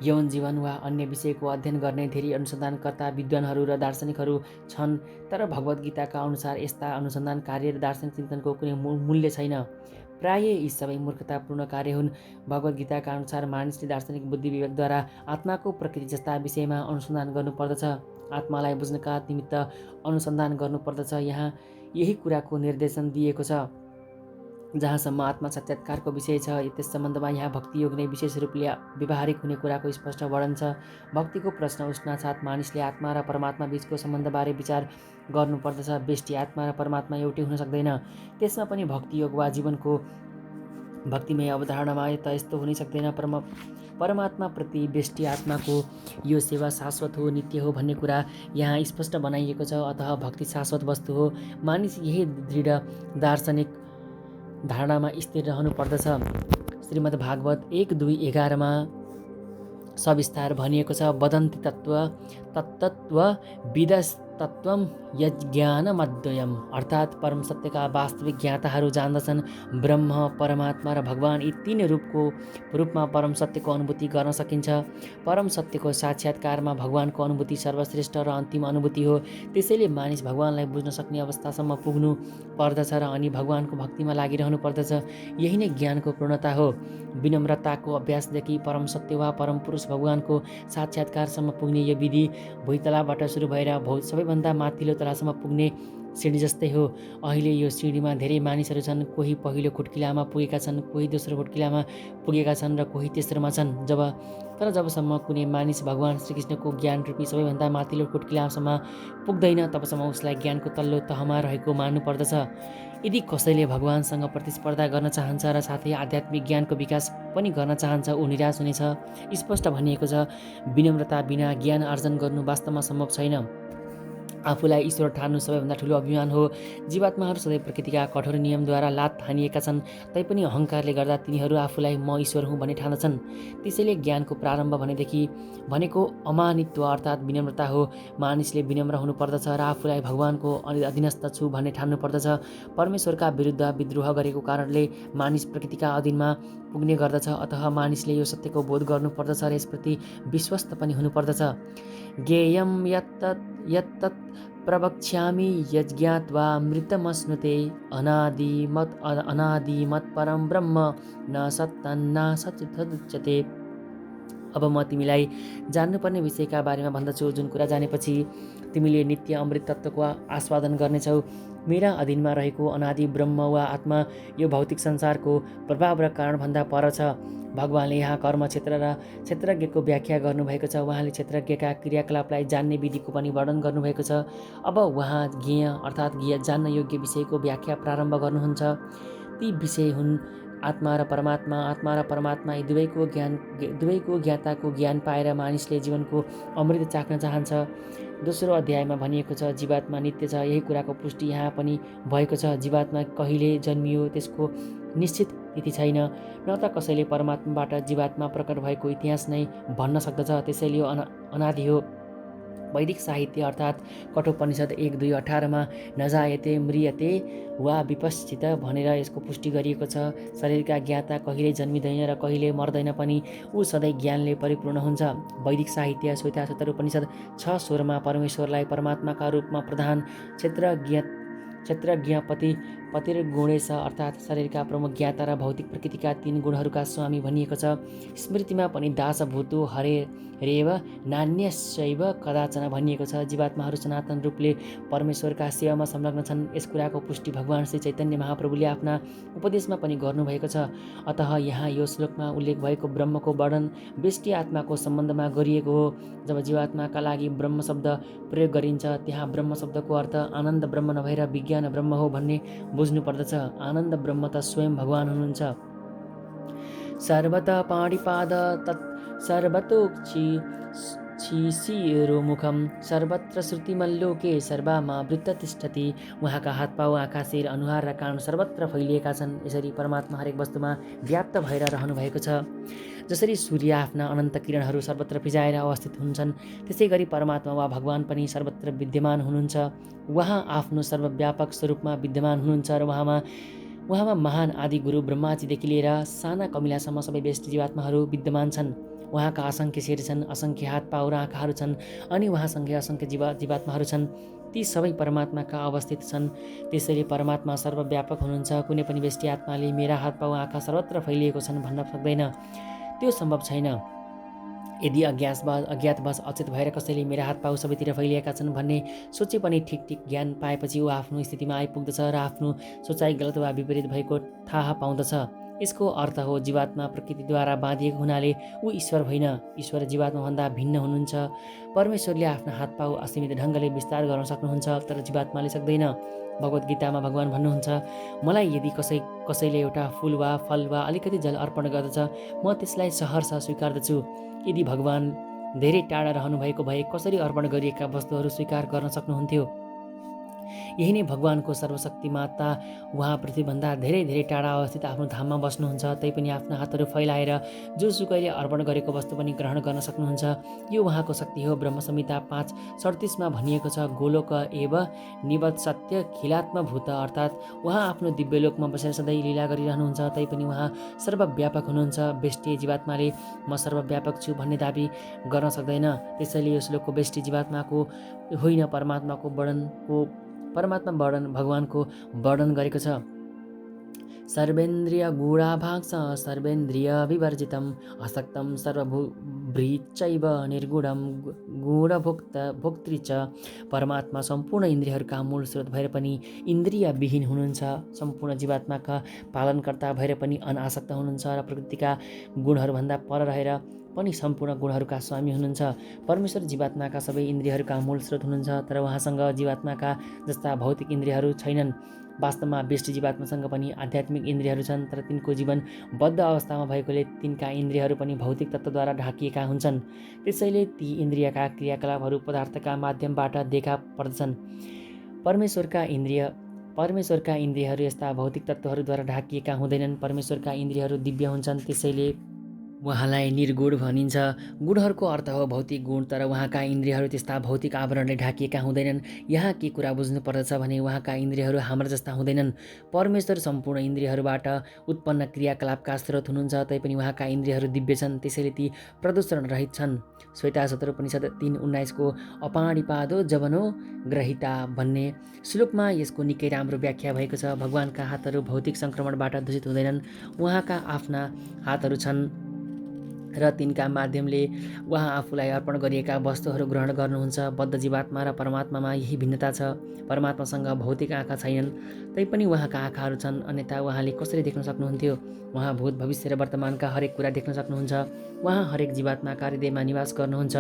A: यौन जीवन वा अन्य विषयको अध्ययन गर्ने धेरै अनुसन्धानकर्ता, विद्वानहरू र दार्शनिकहरू छन्, तर भगवद् गीताका अनुसार यस्ता अनुसन्धान कार्य र दार्शनिक चिन्तनको कुनै मूल्य छैन। प्राय यी सबै मूर्खतापूर्ण कार्य हुन्। भगवद् गीताका अनुसार मानिसले दार्शनिक बुद्धि विवेकद्वारा आत्माको प्रकृति जस्ता विषयमा अनुसन्धान गर्नुपर्दछ। आत्मालाई बुझ्नका निमित्त अनुसन्धान गर्नुपर्दछ। यहाँ यही कुराको निर्देशन दिएको छ। जहाँसम्म आत्मा साक्षात्कारको विषय छ, त्यस सम्बन्धमा यहाँ भक्ति योग नै विशेष रूपले व्यवहारिक हुने कुराको स्पष्ट वर्णन छ। भक्तिको प्रश्न उठ्नासाथ मानिसले आत्मा र परमात्मा बीचको सम्बन्धबारे विचार गर्नुपर्दछ। व्यष्टि आत्मा र परमात्मा एउटै हुन सक्दैन। त्यसमा पनि भक्ति योग वा जीवनको भक्तिमय अवधारणामा त यस्तो हुनै सक्दैन। परमात्मा प्रति व्यष्टि आत्माको यो सेवा शाश्वत हो, नित्य हो भन्ने कुरा यहाँ स्पष्ट बनाइएको छ। अतः भक्ति शाश्वत वस्तु हो। मानिस यही दृढ दार्शनिक धारणामा स्थिर रहनु पर्दछ। श्रीमद् भागवत 1:2:11 सविस्तार भनिएको छ। वदन्ति तत्तत्त्व विदस्तत्त्वं यज्ञानमद्वयम्, अर्थात् परम सत्यका वास्तविक ज्ञाताहरू जान्दछन् ब्रह्म, परमात्मा र भगवान यी तीन रूपमा परम सत्यको अनुभूति गर्न सकिन्छ। परम सत्यको साक्षात्कारमा भगवानको अनुभूति सर्वश्रेष्ठ र अन्तिम अनुभूति हो। त्यसैले मानिस भगवानलाई बुझ्न सक्ने अवस्थासम्म पुग्नु पर्दछ र अनि भगवानको भक्तिमा लागिरहनु पर्दछ। यही नै ज्ञानको पूर्णता हो। विनम्रताको अभ्यासदेखि परम सत्य वा परम पुरुष भगवानको साक्षात्कारसम्म पुग्ने यो विधि भुइँतलाबाट सुरु भएर सबैभन्दा माथिल्लो तलासम्म पुग्ने सिँढी जस्तै हो। अहिले यो सिँढीमा धेरै मानिसहरू छन्। कोही पहिलो खुट्किलामा पुगेका छन्, कोही दोस्रो खुट्किलामा पुगेका छन् र कोही तेस्रोमा छन्। जबसम्म कुनै मानिस भगवान श्रीकृष्णको ज्ञान रूपी सबैभन्दा माथिल्लो खुट्किलासम्म पुग्दैन, तबसम्म उसलाई ज्ञानको तल्लो तहमा रहेको मान्नु पर्दछ। यदि कसैले भगवानसँग प्रतिस्पर्धा गर्न चाहन्छ र साथै आध्यात्मिक ज्ञानको विकास पनि गर्न चाहन्छ, ऊ निराश हुनेछ। स्पष्ट भनिएको छ, विनम्रता बिना ज्ञान आर्जन गर्नु वास्तवमा सम्भव छैन। आफूलाई ईश्वर ठान्नु सबैभन्दा ठुलो अभिमान हो। जीवात्माहरू सधैँ प्रकृतिका कठोर नियमद्वारा लात हानिएका छन्, तैपनि अहङ्कारले गर्दा तिनीहरू आफूलाई म ईश्वर हुँ भन्ने ठान्दछन्। त्यसैले ज्ञानको प्रारम्भ भनेको अमानित्व अर्थात् विनम्रता हो। मानिसले विनम्र हुनु पर्दछ र आफूलाई भगवानको अधीनस्थ छु भन्ने ठान्नु पर्दछ। परमेश्वरका विरुद्ध विद्रोह गरेको कारणले मानिस प्रकृतिका अधीनमा पुग्ने गर्दछ। अतः मानिसले यो सत्यको बोध गर्नु पर्दछ र यसप्रति विश्वस्त पनि हुनुपर्दछ। ज्ञेयं यत्तत् प्रवक्ष्यामि यज्ञात्वा मृतमश्नुते अनादिमत् परं ब्रह्म न सत्तन्नासदुच्यते। अब म तिमीलाई जान्नुपर्ने विषयका बारेमा भन्दछु, जुन कुरा जानेपछि तिमीले नित्य अमृत तत्त्वको आस्वादन गर्नेछौ। मेरा अधीनमा रहेको अनादि ब्रह्म वा आत्मा यो भौतिक संसारको प्रभाव र कारणभन्दा पर छ। भगवानले यहाँ कर्म क्षेत्र र क्षेत्रज्ञको व्याख्या गर्नुभएको छ। उहाँले क्षेत्रज्ञका क्रियाकलापलाई जान्ने विधिको पनि वर्णन गर्नुभएको छ। अब उहाँ ज्ञेय अर्थात् जान्न योग्य विषयको व्याख्या प्रारम्भ गर्नुहुन्छ। ती विषय हुन् आत्मा र परमात्मा। आत्मा र परमात्मा यी दुवैको ज्ञाताको ज्ञान पाएर मानिसले जीवनको अमृत चाख्न चाहन्छ। दोस्रो अध्यायमा भनिएको छ, जीवात्मा नित्य छ। यही कुराको पुष्टि यहाँ पनि भएको छ। जीवात्मा कहिले जन्मियो त्यसको निश्चित तिथि छैन। न त कसैले परमात्माबाट जीवात्मा प्रकट भएको इतिहास नै भन्न सक्दछ। त्यसैले यो अनादि हो। वैदिक साहित्य अर्थात् कठोपनिषद 1:2:18 नजायते म्रियते वा विपश्चित भनेर यसको पुष्टि गरिएको छ। शरीरका ज्ञाता कहिले जन्मिँदैन र कहिले मर्दैन पनि, ऊ सधैँ ज्ञानले परिपूर्ण हुन्छ। वैदिक साहित्य श्वेताश्वतर उपनिषद 6:16 परमेश्वरलाई परमात्माका रूपमा प्रधान क्षेत्रज्ञपति पतिर्गुणेश अर्थात् शरीरका प्रमुख ज्ञाता र भौतिक प्रकृतिका 3 गुणहरूका स्वामी भनिएको छ। स्मृतिमा पनि दासभूतो हरे रेव नान्यशैव कदाचन भनिएको छ। जीवात्माहरू सनातन रूपले परमेश्वरका सेवामा संलग्न छन्। यस कुराको पुष्टि भगवान श्री चैतन्य महाप्रभुले आफ्ना उपदेशमा पनि गर्नुभएको छ। अतः यहाँ यो श्लोकमा उल्लेख भएको ब्रह्मको वर्णन व्यष्टि आत्माको सम्बन्धमा गरिएको हो। जब जीवात्माका लागि ब्रह्म शब्द प्रयोग गरिन्छ त्यहाँ ब्रह्म शब्दको अर्थ आनन्द ब्रह्म नभएर विज्ञान ब्रह्म हो भन्ने बुझ्नु पर्दछ। आनन्द ब्रह्म त स्वयं भगवान हुनुहुन्छ। सर्वत पाणिपाद तत् सर्वतोक्षि शिशिरोमुखम सर्वत्र श्रुतिमल्लोके सर्वमावृत्त तिष्ठति। उहाँका हात पाउ आँखा शिर अनुहार र कान सर्वत्र फैलिएका छन्। यसरी परमात्मा हरेक वस्तुमा व्याप्त भएर रहनु भएको छ। जसरी सूर्य आफ्ना अनन्त किरणहरू सर्वत्र फिजाएर अवस्थित हुन्छन् त्यसै गरी परमात्मा वा भगवान पनि सर्वत्र विद्यमान हुनुहुन्छ। उहाँ आफ्नो सर्वव्यापक स्वरूपमा विद्यमान हुनुहुन्छ र उहाँमा महान आदि गुरु ब्रह्माजीदेखि लिएर साना कमिलासम्म सबै व्यष्टि जीवात्माहरू विद्यमान छन्। उहाँका असङ्ख्य शिर छन्, असङ्ख्य हात पाउ र आँखाहरू छन् अनि उहाँसँगै असङ्ख्य जीवात्माहरू छन्। ती सबै परमात्माका अवस्थित छन्। त्यसैले परमात्मा सर्वव्यापक हुनुहुन्छ। कुनै पनि व्यष्टि आत्माले मेरा हात पाउ आँखा सर्वत्र फैलिएको छन् भन्न सक्दैन। त्यो सम्भव छैन। यदि अज्ञातवश अचेत भएर कसैले मेरा हात पाउ सबैतिर फैलिएका छन् भन्ने सोचे पनि ठिक ज्ञान पाएपछि ऊ आफ्नो स्थितिमा आइपुग्दछ र आफ्नो सोचाइ गलत वा विपरीत भएको थाहा पाउँदछ। यसको अर्थ हो जीवात्मा प्रकृतिद्वारा बाँधिएको हुनाले ऊ ईश्वर होइन। ईश्वर जीवात्माभन्दा भिन्न हुनुहुन्छ। परमेश्वरले आफ्ना हात पाउ असीमित ढङ्गले विस्तार गर्न सक्नुहुन्छ तर जीवात्माले सक्दैन। भगवत गीतामा भगवान भन्नुहुन्छ, मलाई यदि कसैले एउटा फुल वा फल वा अलिकति जल अर्पण गर्दछ म त्यसलाई सहर्ष स्वीकार्दछु। यदि भगवान धेरै टाढा रहनुभएको भए कसरी अर्पण गरिएका वस्तुहरू स्वीकार गर्न सक्नुहुन्थ्यो? यही नै भगवानको सर्वशक्तिमाता। उहाँ पृथ्वीभन्दा धेरै टाढा अवस्थित आफ्नो धाममा बस्नुहुन्छ तैपनि आफ्ना हातहरू फैलाएर जोसुकैले अर्पण गरेको वस्तु पनि ग्रहण गर्न सक्नुहुन्छ। यो उहाँको शक्ति हो। ब्रह्म संहिता 5:37 भनिएको छ, गोलोक एव निवत्सत्य खिलात्मभूत, अर्थात् उहाँ आफ्नो दिव्यलोकमा बसेर सधैँ लीला गरिरहनुहुन्छ तैपनि उहाँ सर्वव्यापक हुनुहुन्छ। व्यष्टि जीवात्माले म सर्वव्यापक छु भन्ने दाबी गर्न सक्दैन। त्यसैले यो श्लोकको व्यष्टि जीवात्माको होइन परमात्मा वर्णन भगवानको वर्णन गरेको छ। सर्वेन्द्रिय गुणाभास सर्वेन्द्रिय विवर्जितम असक्तम सर्वभूभृचैव निर्गुणम गुणभोक्तृ च। परमात्मा सम्पूर्ण इन्द्रियहरूका मूल स्रोत भएर पनि इन्द्रिय विहीन हुनुहुन्छ। सम्पूर्ण जीवात्माका पालनकर्ता भएर पनि अनासक्त हुनुहुन्छ र प्रकृतिका गुणहरूभन्दा पर रहेर पनि सम्पूर्ण गुणहरूका स्वामी हुनुहुन्छ। परमेश्वर जीवात्माका सबै इन्द्रियहरूका मूल स्रोत हुनुहुन्छ तर उहाँसँग जीवात्माका जस्ता भौतिक इन्द्रियहरू छैनन्। वास्तवमा व्यष्टि जीवात्मासँग पनि आध्यात्मिक इन्द्रियहरू छन् तर तिनको जीवन बद्ध अवस्थामा भएकोले तिनका इन्द्रियहरू पनि भौतिक तत्त्वद्वारा ढाकिएका हुन्छन्। त्यसैले ती इन्द्रियका क्रियाकलापहरू पदार्थका माध्यमबाट देखा पर्दछन्। परमेश्वरका इन्द्रियहरू यस्ता भौतिक तत्त्वहरूद्वारा ढाकिएका हुँदैनन्। परमेश्वरका इन्द्रियहरू दिव्य हुन्छन् त्यसैले उहाँलाई निर्गुण भनिन्छ। गुणहरूको अर्थ हो भौतिक गुण तर उहाँका इन्द्रियहरू त्यस्ता भौतिक आवरणले ढाकिएका हुँदैनन्। यहाँ के कुरा बुझ्नु पर्दछ भने उहाँका इन्द्रियहरू हाम्रा जस्ता हुँदैनन्। परमेश्वर सम्पूर्ण इन्द्रियहरूबाट उत्पन्न क्रियाकलापका स्रोत हुनुहुन्छ तैपनि उहाँका इन्द्रियहरू दिव्य छन् त्यसैले ती प्रदूषण रहित छन्। श्वेताश्वतर उपनिषद 3:19 को अपाणिपादो जवनो ग्रहिता भन्ने श्लोकमा यसको निकै राम्रो व्याख्या भएको छ। भगवानका हातहरू भौतिक सङ्क्रमणबाट दूषित हुँदैनन्। उहाँका आफ्ना हातहरू छन् र तिनका माध्यमले उहाँ आफूलाई अर्पण गरिएका वस्तुहरू ग्रहण गर्नुहुन्छ। बद्ध जीवात्मा र परमात्मामा यही भिन्नता छ। परमात्मासँग भौतिक आँखा छैनन् तैपनि उहाँका आँखाहरू छन्, अन्यथा उहाँले कसरी देख्न सक्नुहुन्थ्यो? उहाँ भूत भविष्य र वर्तमानका हरेक कुरा देख्न सक्नुहुन्छ। उहाँ हरेक जीवात्माका हृदयमा निवास गर्नुहुन्छ।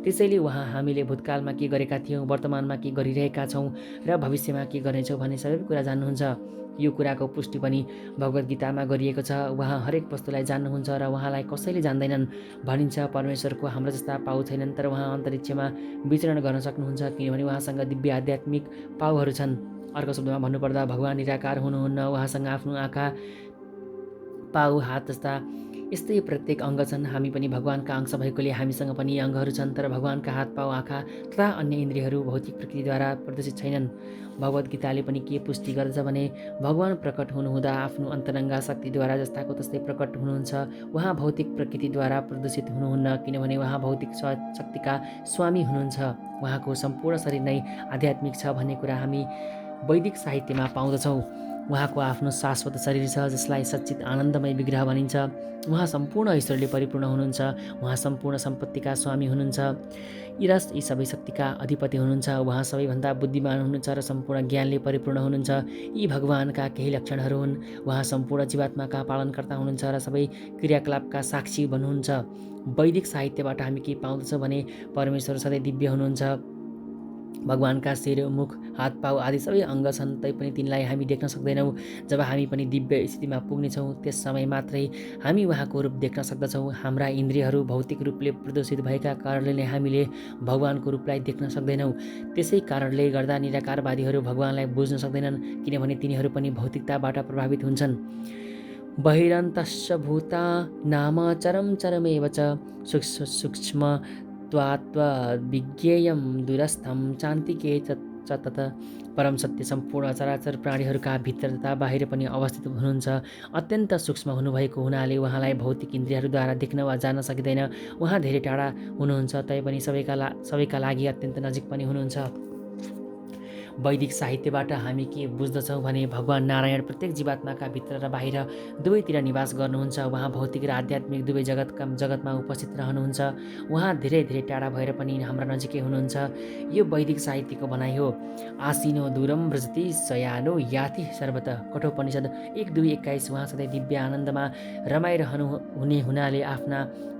A: त्यसैले उहाँ हामीले भूतकालमा के गरेका थियौँ, वर्तमानमा के गरिरहेका छौँ र भविष्यमा के गर्नेछौँ भन्ने सबै कुरा जान्नुहुन्छ। यो कुराको पुष्टि पनि भगवत गीतामा गरिएको छ। उहाँ हरेक वस्तुलाई जान्नुहुन्छ र उहाँलाई कसैले जान्दैनन् भनिन्छ। परमेश्वरको हाम्रो जस्ता पाउ छैनन् तर उहाँ अन्तरिक्षमा विचरण गर्न सक्नुहुन्छ किनभने उहाँसँग दिव्य आध्यात्मिक पाउहरू छन्। अर्को शब्दमा भन्नुपर्दा भगवान निराकार हुनुहुन्न। उहाँसँग आफ्नो आँखा पाउ हात जस्ता यस्तै प्रत्येक अङ्ग छन्। हामी पनि भगवानका अंश भएकोले हामीसँग पनि अङ्गहरू छन् तर भगवानका हात पाउ आँखा तथा अन्य इन्द्रियहरू भौतिक प्रकृतिद्वारा प्रदर्शित छैनन्। भगवत गीताले पनि के पुष्टि गर्दछ भने भगवान प्रकट हुनुहुँदा आफ्नो अन्तरङ्गा शक्तिद्वारा जस्ताको तस्तै प्रकट हुनुहुन्छ। उहाँ भौतिक प्रकृतिद्वारा प्रदूषित हुनुहुन्न किनभने उहाँ भौतिक शक्तिका स्वामी हुनुहुन्छ। उहाँको सम्पूर्ण शरीर नै आध्यात्मिक छ भन्ने कुरा हामी वैदिक साहित्यमा पाउँदछौँ। उहाँको आफ्नो शाश्वत शरीर छ जसलाई सच्चित आनन्दमय विग्रह भनिन्छ। उहाँ सम्पूर्ण ईश्वरले परिपूर्ण हुनुहुन्छ। उहाँ सम्पूर्ण सम्पत्तिका स्वामी हुनुहुन्छ। यी सबै शक्तिका अधिपति हुनुहुन्छ। उहाँ सबैभन्दा बुद्धिमान हुनुहुन्छ र सम्पूर्ण ज्ञानले परिपूर्ण हुनुहुन्छ। यी भगवानका केही लक्षणहरू हुन्। उहाँ सम्पूर्ण जीवात्माका पालनकर्ता हुनुहुन्छ र सबै क्रियाकलापका साक्षी बन्नुहुन्छ। वैदिक साहित्यबाट हामी के पाउँदछौँ भने परमेश्वर सधैँ दिव्य हुनुहुन्छ। भगवानका शिर, मुख, हात, पाउ आदि सबै अङ्ग छन्, तैपनि तिनलाई हामी देख्न सक्दैनौँ। जब हामी पनि दिव्य स्थितिमा पुग्नेछौँ त्यस समय मात्रै हामी उहाँको रूप देख्न सक्दछौँ। हाम्रा इन्द्रियहरू भौतिक रूपले प्रदूषित भएका कारणले नै हामीले भगवानको रूपलाई देख्न सक्दैनौँ। त्यसै कारणले गर्दा निराकारवादीहरू भगवानलाई बुझ्न सक्दैनन्, किनभने तिनीहरू पनि भौतिकताबाट प्रभावित हुन्छन्। बहिरन्तश्च भूतानाम चरम चरमेव च सूक्ष्म त्वात्विज्ञेयं दूरस्थं चान्तिके च तत् परम सत्य सम्पूर्ण चराचर प्राणीहरूका भित्र तथा बाहिर पनि अवस्थित हुनुहुन्छ। अत्यन्त सूक्ष्म हुनुभएको हुनाले उहाँलाई भौतिक इन्द्रियहरूद्वारा देख्न वा जान्न सकिँदैन। उहाँ धेरै टाढा हुनुहुन्छ, तैपनि सबैका लागि अत्यन्त नजिक पनि हुनुहुन्छ। वैदिक साहित्यबाट हामी के बुझ्दछौँ भने भगवान नारायण प्रत्येक जीवात्माका भित्र र बाहिर दुवैतिर निवास गर्नुहुन्छ। उहाँ भौतिक र आध्यात्मिक दुवै जगतमा उपस्थित रहनुहुन्छ। उहाँ धेरै धेरै टाढा भएर पनि हाम्रा नजिकै हुनुहुन्छ। यो वैदिक साहित्यको भनाइ हो। आसीनो दूरम व्रजति शयानो याति सर्वत कठोपनिषद 1:2:21। उहाँ सधैँ दिव्य आनन्दमा रमाइरहनु हुने हुनाले आफ्ना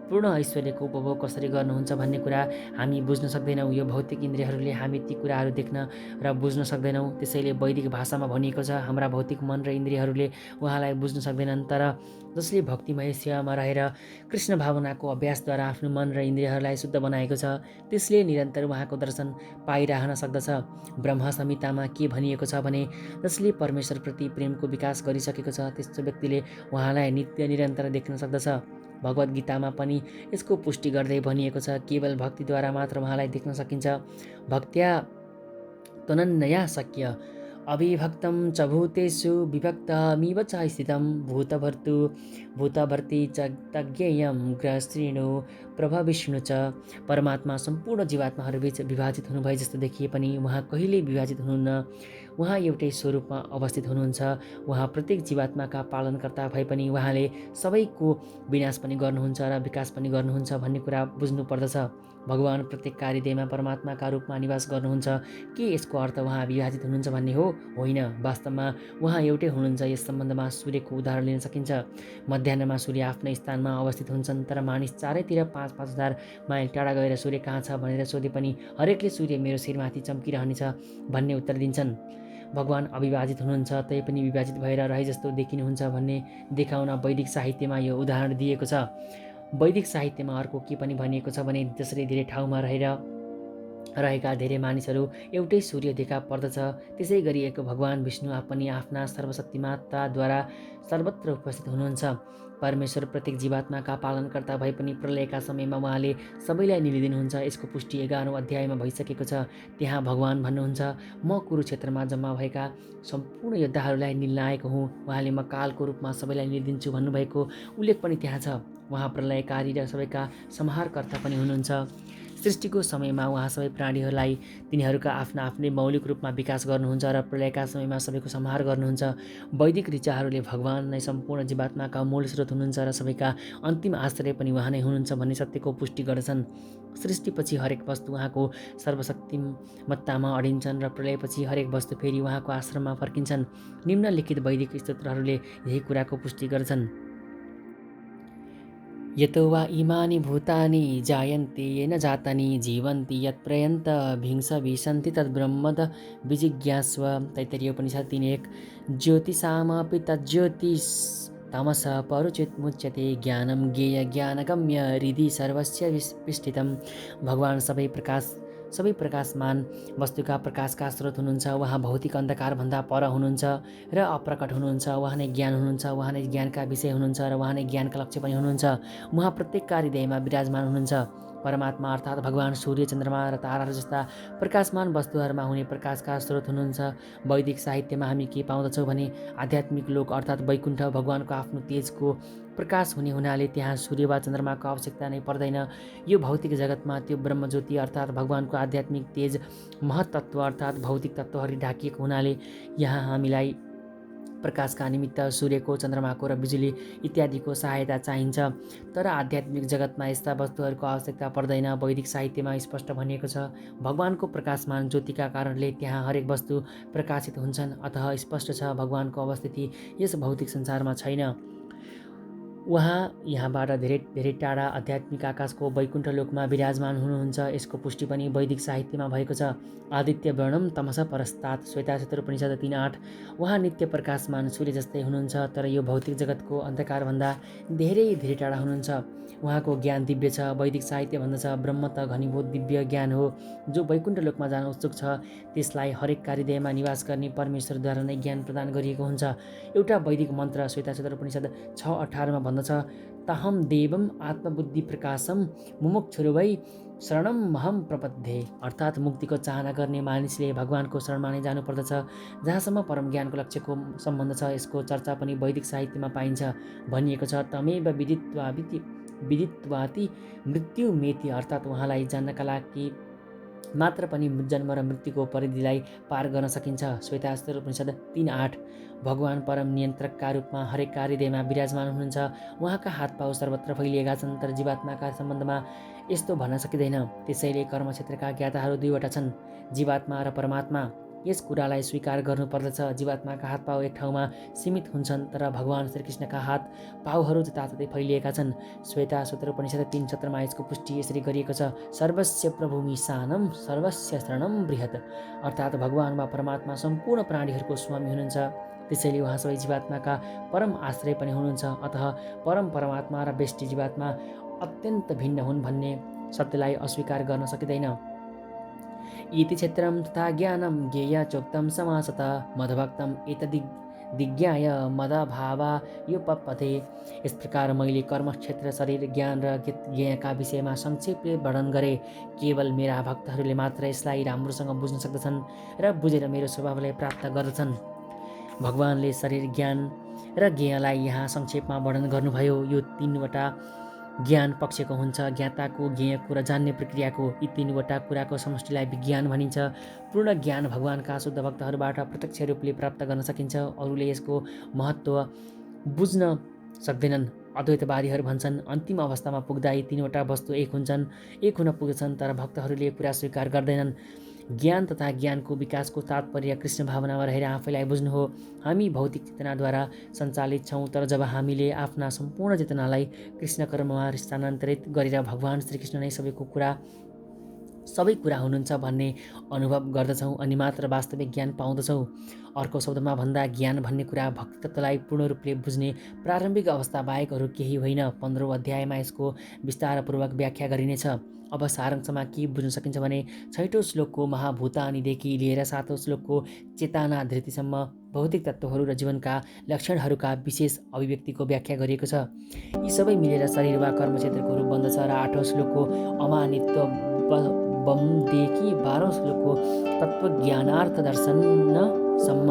A: पूर्ण ऐश्वर्यको उपभोग कसरी गर्नुहुन्छ भन्ने कुरा हामी बुझ्न सक्दैनौँ। यो भौतिक इन्द्रियहरूले हामी ती कुराहरू देख्न र बुझ्न सक्दैनौँ। त्यसैले वैदिक भाषामा भनिएको छ, हाम्रा भौतिक मन र इन्द्रियहरूले उहाँलाई बुझ्न सक्दैनन्। तर जसले भक्तिमय सेवामा रहेर कृष्ण भावनाको अभ्यासद्वारा आफ्नो मन र इन्द्रियहरूलाई शुद्ध बनाएको छ, त्यसले निरन्तर उहाँको दर्शन पाइरहन सक्दछ। ब्रह्म संहितामा के भनिएको छ भने जसले परमेश्वरप्रति प्रेमको विकास गरिसकेको छ त्यस्तो व्यक्तिले उहाँलाई नित्य निरन्तर देख्न सक्दछ। भगवद् गीतामा पनि यसको पुष्टि गर्दै भनिएको छ, केवल भक्तिद्वारा मात्र उहाँलाई देख्न सकिन्छ। भक्त्या त्वनन्या शक्य अविभक्तं च भूतेषु विभक्तमिव च स्थितं भूतभर्ती च तज्ञेयं ग्रहशृणु प्रभविष्णु च। परमात्मा सम्पूर्ण जीवात्माहरूबीच विभाजित हुनुभए जस्तो देखिए पनि उहाँ कहिल्यै विभाजित हुनुहुन्न। उहाँ एउटै स्वरूपमा अवस्थित हुनुहुन्छ। उहाँ प्रत्येक जीवात्माका पालनकर्ता भए पनि उहाँले सबैको विनाश पनि गर्नुहुन्छ र विकास पनि गर्नुहुन्छ भन्ने कुरा बुझ्नु पर्दछ। भगवान प्रत्येक कार्यदेयमा परमात्माका रूपमा निवास गर्नुहुन्छ। के यसको अर्थ उहाँ विभाजित हुनुहुन्छ भन्ने हो? होइन, वास्तवमा उहाँ एउटै हुनुहुन्छ। यस सम्बन्धमा सूर्यको उदाहरण लिन सकिन्छ। मध्याह्नमा सूर्य आफ्नै स्थानमा अवस्थित हुन्छन्, तर मानिस चारैतिर 5-5 हजार माइल टाढा गएर सूर्य कहाँ छ भनेर सोधे पनि हरेकले सूर्य मेरो शिरमाथि चम्किरहनेछ भन्ने उत्तर दिन्छन्। भगवान अविभाजित हुनुहुन्छ, तैपनि विभाजित भएर रहे जस्तो देखिनुहुन्छ भन्ने देखाउन वैदिक साहित्यमा यो उदाहरण दिएको छ। वैदिक साहित्यमा अर्को के पनि भनिएको छ भने जसरी धेरै ठाउँमा रहेका धेरै मानिसहरू एउटै सूर्य देखा पर्दछ, त्यसै गरी एक भगवान विष्णु पनि आफ्ना सर्वशक्तिमत्ताद्वारा सर्वत्र उपस्थित हुनुहुन्छ। परमेश्वर प्रत्येक जीवात्माका पालनकर्ता भए पनि प्रलयका समयमा उहाँले सबैलाई निलिदिनुहुन्छ। यसको पुष्टि 11औं अध्यायमा भइसकेको छ। त्यहाँ भगवान भन्नुहुन्छ, म कुरुक्षेत्रमा जम्मा भएका सम्पूर्ण योद्धाहरूलाई निल्न आएको हुँ। उहाँले म कालको रूपमा सबैलाई निलिदिन्छु भन्नुभएको उल्लेख पनि त्यहाँ छ। उहाँ प्रलयकारी र सबैका संहारकर्ता पनि हुनुहुन्छ। सृष्टिको समयमा उहाँ सबै प्राणीहरूलाई तिनीहरूका आफ्ना आफ्नै मौलिक रूपमा विकास गर्नुहुन्छ र प्रलयका समयमा सबैको संहार गर्नुहुन्छ। वैदिक ऋचाहरूले भगवान नै सम्पूर्ण जीवात्माका मूल स्रोत हुनुहुन्छ र सबैका अन्तिम आश्रय पनि उहाँ नै हुनुहुन्छ भन्ने सत्यको पुष्टि गर्दछन्। सृष्टिपछि हरेक वस्तु उहाँको सर्वशक्तिमत्तामा अडिन्छन् र प्रलयपछि हरेक वस्तु फेरि उहाँको आश्रममा फर्किन्छन्। निम्नलिखित वैदिक स्तोत्रहरूले यही कुराको पुष्टि गर्छन्। यतो वा इमानि भूतानि जायन्ते येन जातानि जीवन्ति यत्प्रयन्त भिंसभिसन्ति तद्ब्रह्मद विजिज्ञास्व। तैत्तरीय उपनिषद 3:1। ज्योतिषामपि तज्ज्योतिस्तमसः परुचितमुच्यते ज्ञानं ज्ञेय ज्ञानगम्य हृदि सर्वस्य विष्ठितम्। भगवान सबै प्रकाशमान वस्तुका प्रकाशका स्रोत हुनुहुन्छ। उहाँ भौतिक अन्धकारभन्दा पर हुनुहुन्छ र अप्रकट हुनुहुन्छ। उहाँ नै ज्ञान हुनुहुन्छ। उहाँ नै ज्ञानका विषय हुनुहुन्छ र उहाँ नै ज्ञानका लक्ष्य पनि हुनुहुन्छ। उहाँ प्रत्येक कार्यदेयमा विराजमान हुनुहुन्छ। परमात्मा अर्थात् भगवान सूर्य, चन्द्रमा र ताराहरू जस्ता प्रकाशमान वस्तुहरूमा हुने प्रकाशका स्रोत हुनुहुन्छ। वैदिक साहित्यमा हामी के पाउँदछौँ भने आध्यात्मिक लोक अर्थात् वैकुण्ठ भगवानको आफ्नो तेजको प्रकाश हुने हुनाले त्यहाँ सूर्य वा चन्द्रमाको आवश्यकता नै पर्दैन। यो भौतिक जगतमा त्यो ब्रह्मज्योति अर्थात् भगवानको आध्यात्मिक तेज महत्तत्व अर्थात् भौतिक तत्त्वहरूले ढाकिएको हुनाले यहाँ हामीलाई प्रकाशका निमित्त सूर्यको, चन्द्रमाको र बिजुली इत्यादिको सहायता चाहिन्छ। तर आध्यात्मिक जगतमा यस्ता वस्तुहरूको आवश्यकता पर्दैन। वैदिक साहित्यमा स्पष्ट भनिएको छ, भगवानको प्रकाशमान ज्योतिका कारणले त्यहाँ हरेक वस्तु प्रकाशित हुन्छन्। अतः स्पष्ट छ, भगवानको अवस्थिति यस भौतिक संसारमा छैन। उहाँ यहाँबाट धेरै धेरै टाढा आध्यात्मिक आकाशको वैकुण्ठ लोकमा विराजमान हुनुहुन्छ। यसको पुष्टि पनि वैदिक साहित्यमा भएको छ। आदित्य वर्णम तमस परस्तात्, श्वेताक्षर उपनिषद 3:8। उहाँ नित्य प्रकाशमान सूर्य जस्तै हुनुहुन्छ, तर यो भौतिक जगतको अन्धकारभन्दा धेरै धेरै टाढा हुनुहुन्छ। उहाँको ज्ञान दिव्य छ। वैदिक साहित्य भन्दछ, ब्रह्म त घनीभूत दिव्य ज्ञान हो। जो वैकुण्ठ लोकमा जान उत्सुक छ त्यसलाई हरेक कार्यदेहमा निवास गर्ने परमेश्वरद्वारा नै ज्ञान प्रदान गरिएको हुन्छ। एउटा वैदिक मन्त्र श्वेताक्षर उपनिषद 6:18 भन्दछ, ताहम देवम आत्मबुद्धि प्रकाशम मुमुक्षुर्वै शरणमहम प्रपद्ये। अर्थात् मुक्तिको चाहना गर्ने मानिसले भगवानको शरणमा नै जानुपर्दछ। जहाँसम्म परम ज्ञानको लक्ष्यको सम्बन्ध छ, यसको चर्चा पनि वैदिक साहित्यमा पाइन्छ। भनिएको छ, तमेव विदित्वाति मृत्यु मेति, अर्थात् उहाँलाई जान्नका लागि मात्र पनि जन्म र मृत्युको परिधिलाई पार गर्न सकिन्छ। श्वेताक्षर उपनिषद 3:8। भगवान परम नियन्त्रकका रूपमा हरेक कार्यदेहमा विराजमान हुनुहुन्छ। उहाँका हातपाउ सर्वत्र फैलिएका छन्, तर जीवात्माका सम्बन्धमा यस्तो भन्न सकिँदैन। त्यसैले कर्मक्षेत्रका ज्ञाताहरू दुईवटा छन्, जीवात्मा र परमात्मा। यस कुरालाई स्वीकार गर्नुपर्दछ। जीवात्माका हातपाउ एक ठाउँमा सीमित हुन्छन्, तर भगवान श्रीकृष्णका हात पाउहरू जताततै फैलिएका छन्। श्वेताक्षर उपनिषद 3:17 यसको पुष्टि यसरी गरिएको छ, सर्वस्य प्रभुमि सानम सर्वस्य शरणम बृहत्, अर्थात् भगवान वा परमात्मा सम्पूर्ण प्राणीहरूको स्वामी हुनुहुन्छ। त्यसैले उहाँ सबै जीवात्माका परम आश्रय पनि हुनुहुन्छ। अतः परम परमात्मा र व्यष्टि जीवात्मा अत्यन्त भिन्न हुन् भन्ने सत्यलाई अस्वीकार गर्न सकिँदैन। इति क्षेत्रम तथा ज्ञानम ज्ञेय चोक्तम समासत, मदभक्तम एतदिज्ञाय मदभावायुपपथे। यस प्रकार मैले कर्मक्षेत्र, शरीर, ज्ञान र ज्ञेयका विषयमा संक्षेपले वर्णन गरे। केवल मेरा भक्तहरूले मात्र यसलाई राम्रोसँग बुझ्न सक्दछन् र बुझेर मेरो स्वभावलाई प्राप्त गर्दछन्। भगवानले शरीर, ज्ञान र ज्ञेयलाई यहाँ संक्षेपमा वर्णन गर्नुभयो। यो तीनवटा ज्ञान पक्षको हुन्छ, ज्ञाताको, ज्ञेयको र जान्ने प्रक्रियाको। यी तीनवटा कुराको समष्टिलाई विज्ञान भनिन्छ। पूर्ण ज्ञान भगवानका शुद्ध भक्तहरूबाट प्रत्यक्ष रूपले प्राप्त गर्न सकिन्छ। अरूले यसको महत्त्व बुझ्न सक्दैनन्। अद्वैतवादीहरू भन्छन्, अन्तिम अवस्थामा पुग्दा यी तीनवटा वस्तु एक हुन पुग्छन्, तर भक्तहरूले कुरा स्वीकार गर्दैनन्। ज्ञान तथा ज्ञानको विकासको तात्पर्य कृष्ण भावनामा रहेर आफैलाई बुझ्नु हो। हामी भौतिक चेतनाद्वारा सञ्चालित छौँ, तर जब हामीले आफ्ना सम्पूर्ण चेतनालाई कृष्ण कर्ममा स्थानान्तरित गरेर भगवान श्रीकृष्ण नै सबै कुरा हुनुहुन्छ भन्ने अनुभव गर्दछौँ, अनि मात्र वास्तविक ज्ञान पाउँदछौँ। अर्को शब्दमा भन्दा ज्ञान भन्ने कुरा भक्ति तत्त्वलाई पूर्ण रूपले बुझ्ने प्रारम्भिक अवस्था बाहेक अरू केही होइन। 15औं अध्यायमा यसको विस्तारपूर्वक व्याख्या गरिनेछ। अब सारांशमा के बुझ्न सकिन्छ भने, 6औं श्लोकको महाभूतानीदेखि लिएर 7औं श्लोकको चेतना धृतिसम्म भौतिक तत्त्वहरू र जीवनका लक्षणहरूका विशेष अभिव्यक्तिको व्याख्या गरिएको छ। यी सबै मिलेर शरीर वा कर्मक्षेत्रको रूप बन्दछ र 8औं श्लोकको अमानित्व बमदेखि 12औं श्लोकको तत्त्वज्ञानार्थ दर्शनसम्म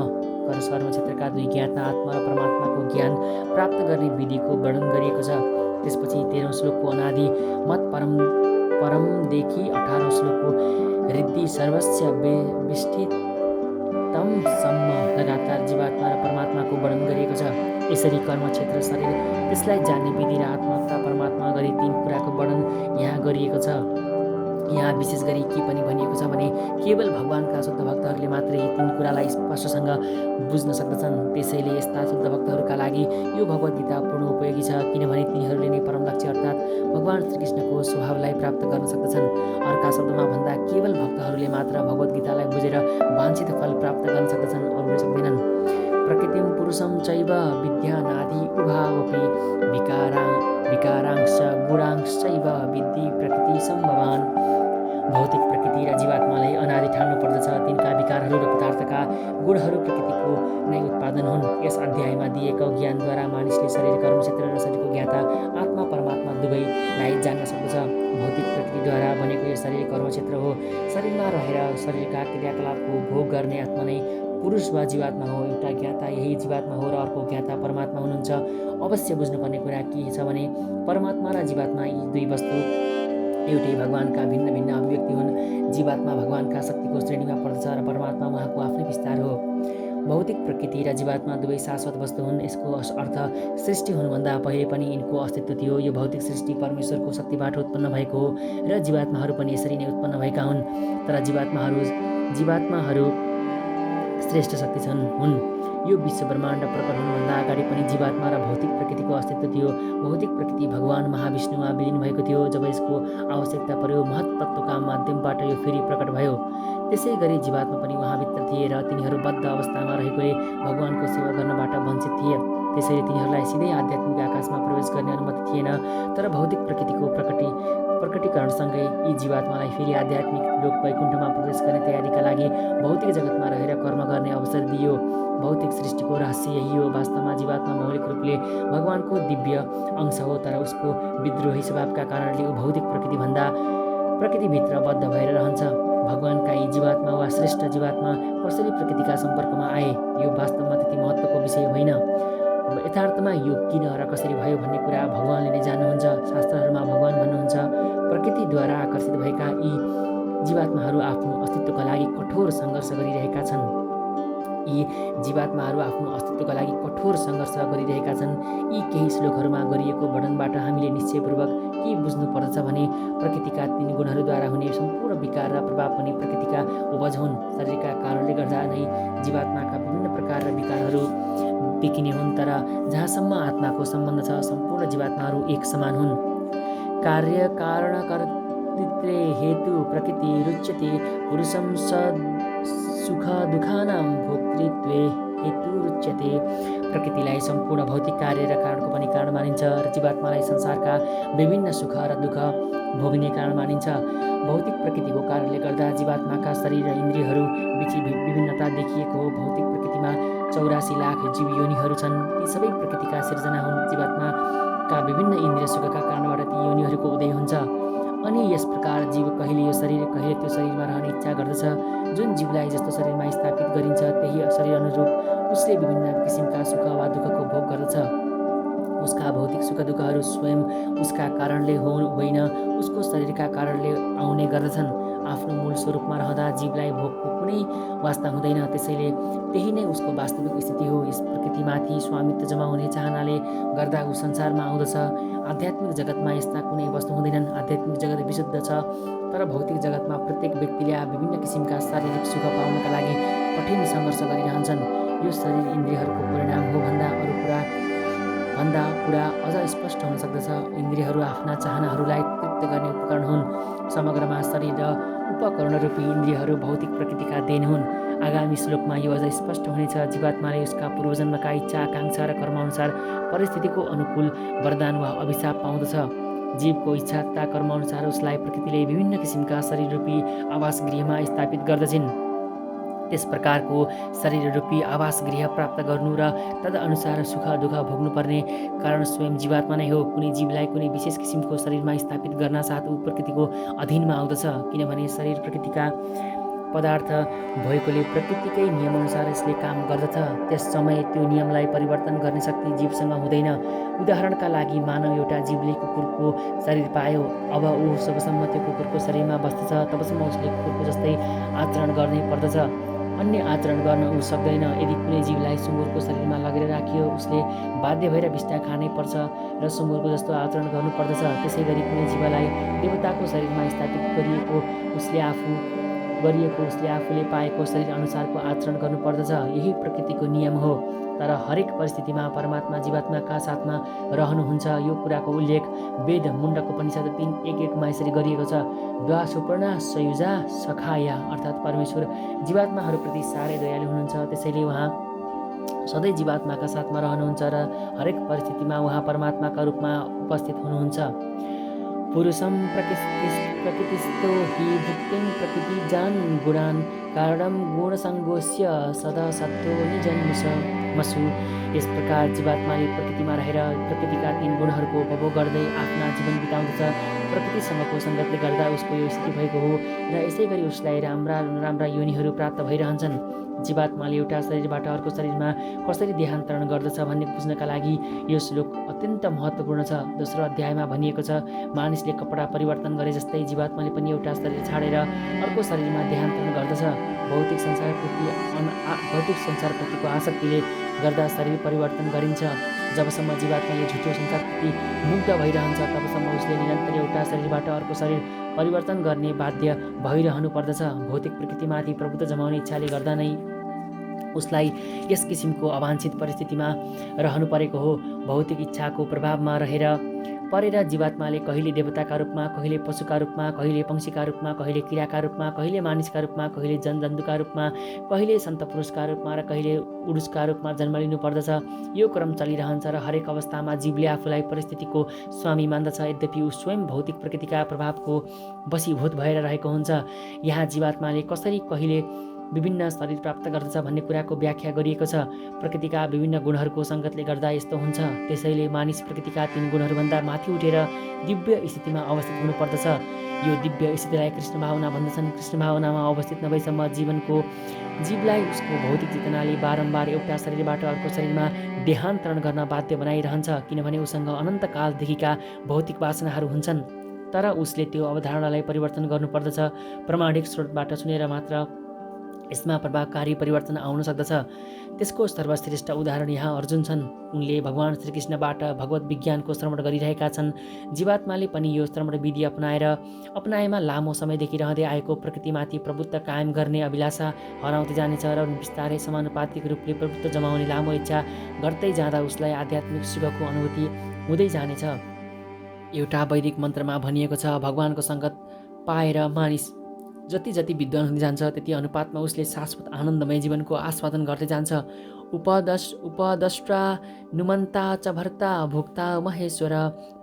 A: कर्मक्षेत्रका दुई ज्ञाता आत्मा र परमात्माको ज्ञान प्राप्त गर्ने विधिको वर्णन गरिएको छ। त्यसपछि 13औं श्लोकको अनादि मत परमदेखि 18औं श्लोकको हृदि सर्वस्य विष्ठितमसम्म लगातार जीवात्मा र परमात्माको वर्णन गरिएको छ। यसरी कर्मक्षेत्र, शरीर, त्यसलाई जान्ने विधि र आत्मा तथा परमात्मा गरी तीन कुराको वर्णन यहाँ गरिएको छ। यहाँ विशेष गरी के पनि भनिएको छ भने, केवल भगवानका शुद्ध भक्तहरूले मात्र यी तीन कुरालाई स्पष्टसँग बुझ्न सक्दछन्। त्यसैले यस्ता शुद्ध भक्तहरूका लागि यो भगवद् गीता पूर्ण उपयोगी छ, किनभने तिनीहरूले नै परम लक्ष्य अर्थात् भगवान श्रीकृष्णको स्वभावलाई प्राप्त गर्न सक्दछन्। अर्का शब्दमा भन्दा केवल भक्तहरूले मात्र भगवद् गीतालाई बुझेर वाञ्छित फल प्राप्त गर्न सक्दछन्, अरूले सक्दैनन्। प्रकृतिं पुरुषं चैव विद्यानादि उभावपि विकारांश्च गुणांश्चैव विद्धि प्रकृति सम्भवान्। भौतिक प्रकृति र जीवात्मालाई अनादि ठान्नु पर्दछ। तिनका विकारहरू र पदार्थका गुणहरू प्रकृतिको नै उत्पादन हुन्। यस अध्यायमा दिएको ज्ञानद्वारा मानिसले शरीर, कर्मक्षेत्र र शरीरको ज्ञाता आत्मा परमात्मा दुवैलाई जान्न सक्दछ। भौतिक प्रकृतिद्वारा बनेको यो शरीर कर्मक्षेत्र हो। शरीरमा रहेर शरीरका क्रियाकलापको भोग गर्ने आत्मा नै पुरुष वा जीवात्मा हो। एउटा ज्ञाता यही जीवात्मा हो र अर्को ज्ञाता परमात्मा हुनुहुन्छ। अवश्य बुझ्नुपर्ने कुरा के छ भने, परमात्मा र जीवात्मा यी दुई वस्तु एउटै भगवानका भिन्न भिन्न अभिव्यक्ति हुन्। जीवात्मा भगवानका शक्तिको श्रेणीमा पर्दछ र परमात्मा उहाँको आफ्नै विस्तार हो। भौतिक प्रकृति र जीवात्मा दुवै शाश्वत वस्तु हुन्। यसको अर्थ सृष्टि हुनुभन्दा पहिले पनि यिनको अस्तित्व थियो। यो भौतिक सृष्टि परमेश्वरको शक्तिबाट उत्पन्न भएको हो र जीवात्माहरू पनि यसरी नै उत्पन्न भएका हुन्। तर जीवात्माहरू श्रेष्ठ शक्ति हुन्। यो विश्व ब्रह्माण्ड प्रकट हुनुभन्दा अगाडि पनि जीवात्मा र भौतिक प्रकृतिको अस्तित्व थियो। भौतिक प्रकृति भगवान महाविष्णुमा विलिन भएको थियो। जब यसको आवश्यकता पर्यो महत्त्वका माध्यमबाट यो फेरि प्रकट भयो। त्यसै गरी जीवात्मा पनि उहाँभित्र थिए र तिनीहरू बद्ध अवस्थामा रहेकोले भगवानको सेवा गर्नबाट वञ्चित थिए। त्यसैले तिनीहरूलाई सिधै आध्यात्मिक आकाशमा प्रवेश गर्ने अनुमति थिएन। तर भौतिक प्रकृतिको प्रकटीकरणसँगै यी जीवात्मालाई फेरि आध्यात्मिक लोक वैकुण्ठमा प्रवेश गर्ने तयारीका लागि भौतिक जगतमा रहेर कर्म गर्ने अवसर दिइयो। भौतिक सृष्टिको रहस्य यही हो। वास्तवमा जीवात्मा मौलिक रूपले भगवानको दिव्य अंश हो, तर उसको विद्रोही स्वभावका कारणले ऊ भौतिक प्रकृतिभित्र बद्ध भएर रहन्छ। भगवानका यी जीवात्मा वा श्रेष्ठ जीवात्मा कसरी प्रकृतिका सम्पर्कमा आए, यो वास्तवमा त्यति महत्त्वको विषय होइन। यथार्थमा यो किन र कसरी भयो भन्ने कुरा भगवानले नै जान्नुहुन्छ। शास्त्रहरूमा भगवान भन्नुहुन्छ, प्रकृतिद्वारा आकर्षित भएका यी जीवात्माहरू आफ्नो अस्तित्वका लागि कठोर सङ्घर्ष गरिरहेका छन्। यी केही श्लोकहरूमा गरिएको वर्णनबाट हामीले निश्चयपूर्वक के बुझ्नुपर्दछ भने प्रकृतिका 3 गुणहरूद्वारा हुने सम्पूर्ण विकार र प्रभाव पनि प्रकृतिका उपज हुन्। शरीरका कारणले गर्दा नै जीवात्माका विभिन्न प्रकार र विकारहरू देखिने हुन्, तर जहाँसम्म आत्माको सम्बन्ध छ सम्पूर्ण जीवात्माहरू एक समान हुन्। कार्य कारणकर्तृत्वे हेतु प्रकृति रुच्यते, पुरुषं सुख दुःखानां भोक्तृत्वे हेतु रुच्यते। प्रकृतिलाई सम्पूर्ण भौतिक कार्य र कारणको पनि कारण मानिन्छ र जीवात्मालाई संसारका विभिन्न सुख र दुःख भोग्ने कारण मानिन्छ। भौतिक प्रकृतिको कारणले गर्दा जीवात्माका शरीर र इन्द्रियहरू बीच विभिन्नता देखिएको हो। भौतिक प्रकृतिमा 84 लाख जीव योनिहरू छन्। ती सबै प्रकृतिका सिर्जना हुन्। जीवात्माका विभिन्न इन्द्रिय सुखका कारणबाट ती योनिहरूको उदय हुन्छ। अनि यस प्रकार जीव कहिले यो शरीर कहिले त्यो शरीरमा रहने इच्छा गर्दछ। जुन जीवलाई जस्तो शरीरमा स्थापित गरिन्छ त्यही शरीर अनुरूप उसले विभिन्न किसिमका सुख वा दुःखको भोग गर्दछ। उसका भौतिक सुख दुःखहरू स्वयं उसका कारणले होइन, उसको शरीरका कारणले आउने गर्दछन्। आफ्नो मूल स्वरूपमा रहँदा जीवलाई भोगको कुनै वास्ता हुँदैन। त्यसैले त्यही नै उसको वास्तविक स्थिति हो। यस प्रकृतिमाथि स्वामित्व जमाउने चाहनाले गर्दा ऊ संसारमा आउँदछ। आध्यात्मिक जगतमा यस्ता कुनै वस्तु हुँदैनन्। आध्यात्मिक जगत विशुद्ध छ, तर भौतिक जगतमा प्रत्येक व्यक्तिले विभिन्न किसिमका शारीरिक सुख पाउनका लागि कठिन सङ्घर्ष गरिरहन्छन्। यो शरीर इन्द्रियहरूको परिणाम हो भन्दा कुरा अझ स्पष्ट हुन सक्दछ। इन्द्रियहरू आफ्ना चाहनाहरूलाई तृप्त गर्ने उपकरण हुन्। समग्रमा शरीर र उपकरणरूपी इन्द्रियहरू भौतिक प्रकृतिका देन हुन्। आगामी श्लोकमा यो अझ स्पष्ट हुनेछ। जीवात्माले उसका पूर्वजन्मका इच्छा आकाङ्क्षा र कर्मअनुसार परिस्थितिको अनुकूल वरदान वा अभिशाप पाउँदछ। जीवको इच्छा तथा कर्मअनुसार उसलाई प्रकृतिले विभिन्न किसिमका शरीररूपी आवास गृहमा स्थापित गर्दछिन्। त्यस प्रकारको शरीर रूपी आवास गृह प्राप्त गर्नु र तदअनुसार सुख दुःख भोग्नुपर्ने कारण स्वयं जीवात्मा नै हो। कुनै जीवलाई कुनै विशेष किसिमको शरीरमा स्थापित गर्न साथ ऊ प्रकृतिको अधीनमा आउँदछ, किनभने शरीर प्रकृतिका पदार्थ भएकोले प्रकृतिकै नियमअनुसार यसले काम गर्दछ। त्यस समय त्यो नियमलाई परिवर्तन गर्ने शक्ति जीवसँग हुँदैन। उदाहरणका लागि मानव एउटा जीवले कुकुरको शरीर पायो। अब ऊ जबसम्म त्यो कुकुरको शरीरमा बस्दछ तबसम्म उसले कुकुरको जस्तै आचरण गर्नै पर्दछ। अन्य आचरण गर्न ऊ सक्दैन। यदि कुनै जीवलाई सुँगुरको शरीरमा लगेर राखियो उसले बाध्य भएर बिस्टा खानै पर्छ र सुँगुरको जस्तो आचरण गर्नु पर्दछ। त्यसै गरी कुनै जीवलाई देवताको शरीरमा स्थापित गरिएको उसले आफूले पाएको शरीर अनुसारको आचरण गर्नुपर्दछ। यही प्रकृतिको नियम हो। तर हरेक परिस्थितिमा परमात्मा जीवात्माका साथमा रहनुहुन्छ। यो कुराको उल्लेख वेद मुण्डकोपनिषद 3:1-1मा यसरी गरिएको छ। द्वा सुपर्णा सयुजा सखाया, अर्थात् परमेश्वर जीवात्माहरूप्रति साह्रै दयालु हुनुहुन्छ। त्यसैले उहाँ सधैँ जीवात्माका साथमा रहनुहुन्छ र हरेक परिस्थितिमा उहाँ परमात्माका रूपमा उपस्थित हुनुहुन्छ। पुरुषं प्रकृतिस्थो हि भुक्तिं प्रकृतिजान् गुणान् कारणं गुणसङ्गोस्य सदा सत्त्वो निजन्मसु। यस प्रकार जीवात्माले प्रकृतिमा रहेर प्रकृतिका 3 गुणहरूको उपभोग गर्दै आफ्ना जीवन बिताउँदछ। प्रकृतिसँगको सङ्गतले गर्दा उसको यो स्थिति भएको हो र यसै गरी उसलाई राम्रा नराम्रा योनिहरू प्राप्त भइरहन्छन्। जीवात्माले एउटा शरीरबाट अर्को शरीरमा कसरी देहान्तरण गर्दछ भन्ने बुझ्नका लागि यो श्लोक अत्यन्त महत्त्वपूर्ण छ। दोस्रो अध्यायमा भनिएको छ, मानिसले कपडा परिवर्तन गरे जस्तै जीवात्माले पनि एउटा शरीर छाडेर अर्को शरीरमा देहान्तरण गर्दछ। भौतिक संसारप्रतिको आसक्तिले गर्दा शरीर परिवर्तन गरिन्छ। जबसम्म जीवात्माले झुटो संसारप्रति मुग्ध भइरहन्छ तबसम्म उसले निरन्तर एउटा शरीरबाट अर्को शरीर परिवर्तन गर्ने बाध्य भइरहनु पर्दछ। भौतिक प्रकृतिमाथि प्रभुत्व जमाउने इच्छाले गर्दा नै उसलाई यस किसिमको अवाञ्छित परिस्थितिमा रहनु परेको हो। भौतिक इच्छाको प्रभावमा परेर जीवात्माले कहिले देवताका रूपमा, कहिले पशुका रूपमा, कहिले पंक्षीका रूपमा, कहिले किराका रूपमा, कहिले मानिसका रूपमा, कहिले जनजन्तुका रूपमा, कहिले सन्त पुरुषका रूपमा र कहिले उडुसका रूपमा जन्म लिनु पर्दछ। यो क्रम चलिरहन्छ र हरेक अवस्थामा जीवले आफूलाई परिस्थितिको स्वामी मान्दछ। यद्यपि ऊ स्वयं भौतिक प्रकृतिका प्रभावको वशीभूत भएर रहेको हुन्छ। यहाँ जीवात्माले कसरी कहिले विभिन्न शरीर प्राप्त गर्दछ भन्ने कुराको व्याख्या गरिएको छ। प्रकृतिका विभिन्न गुणहरूको सङ्गतले गर्दा यस्तो हुन्छ। त्यसैले मानिस प्रकृतिका 3 गुणहरूभन्दा माथि उठेर दिव्य स्थितिमा अवस्थित हुनुपर्दछ। यो दिव्य स्थितिलाई कृष्ण भावना भन्दछन्। कृष्ण भावनामा अवस्थित नभएसम्म जीवलाई उसको भौतिक चेतनाले बारम्बार एउटा शरीरबाट अर्को शरीरमा देहान्तरण गर्न बाध्य बनाइरहन्छ, किनभने उसँग अनन्तकालदेखिका भौतिक वासनाहरू हुन्छन्। तर उसले त्यो अवधारणालाई परिवर्तन गर्नुपर्दछ। प्रामाणिक स्रोतबाट सुनेर मात्र यसमा प्रभावकारी परिवर्तन आउन सक्दछ। त्यसको सर्वश्रेष्ठ उदाहरण यहाँ अर्जुन छन्। उनले भगवान श्रीकृष्णबाट भगवत विज्ञानको श्रवण गरिरहेका छन्। जीवात्माले पनि यो श्रवण विधि अपनाएमा लामो समयदेखि रहँदै आएको प्रकृतिमाथि प्रभुत्व कायम गर्ने अभिलाषा हराउँदै जानेछ र बिस्तारै समानुपातिक रूपले प्रभुत्व जमाउने लामो इच्छा घट्दै जाँदा उसलाई आध्यात्मिक सुखको अनुभूति हुँदै जानेछ। एउटा वैदिक मन्त्रमा भनिएको छ, भगवानको सङ्गत पाएर मानिस जति विद्वान हुँदै जान्छ त्यति अनुपातमा उसले शाश्वत आनन्दमय जीवनको आस्वादन गर्दै जान्छ। उपदष्ट्रा नुमन्ता च भर्ता भोक्ता महेश्वर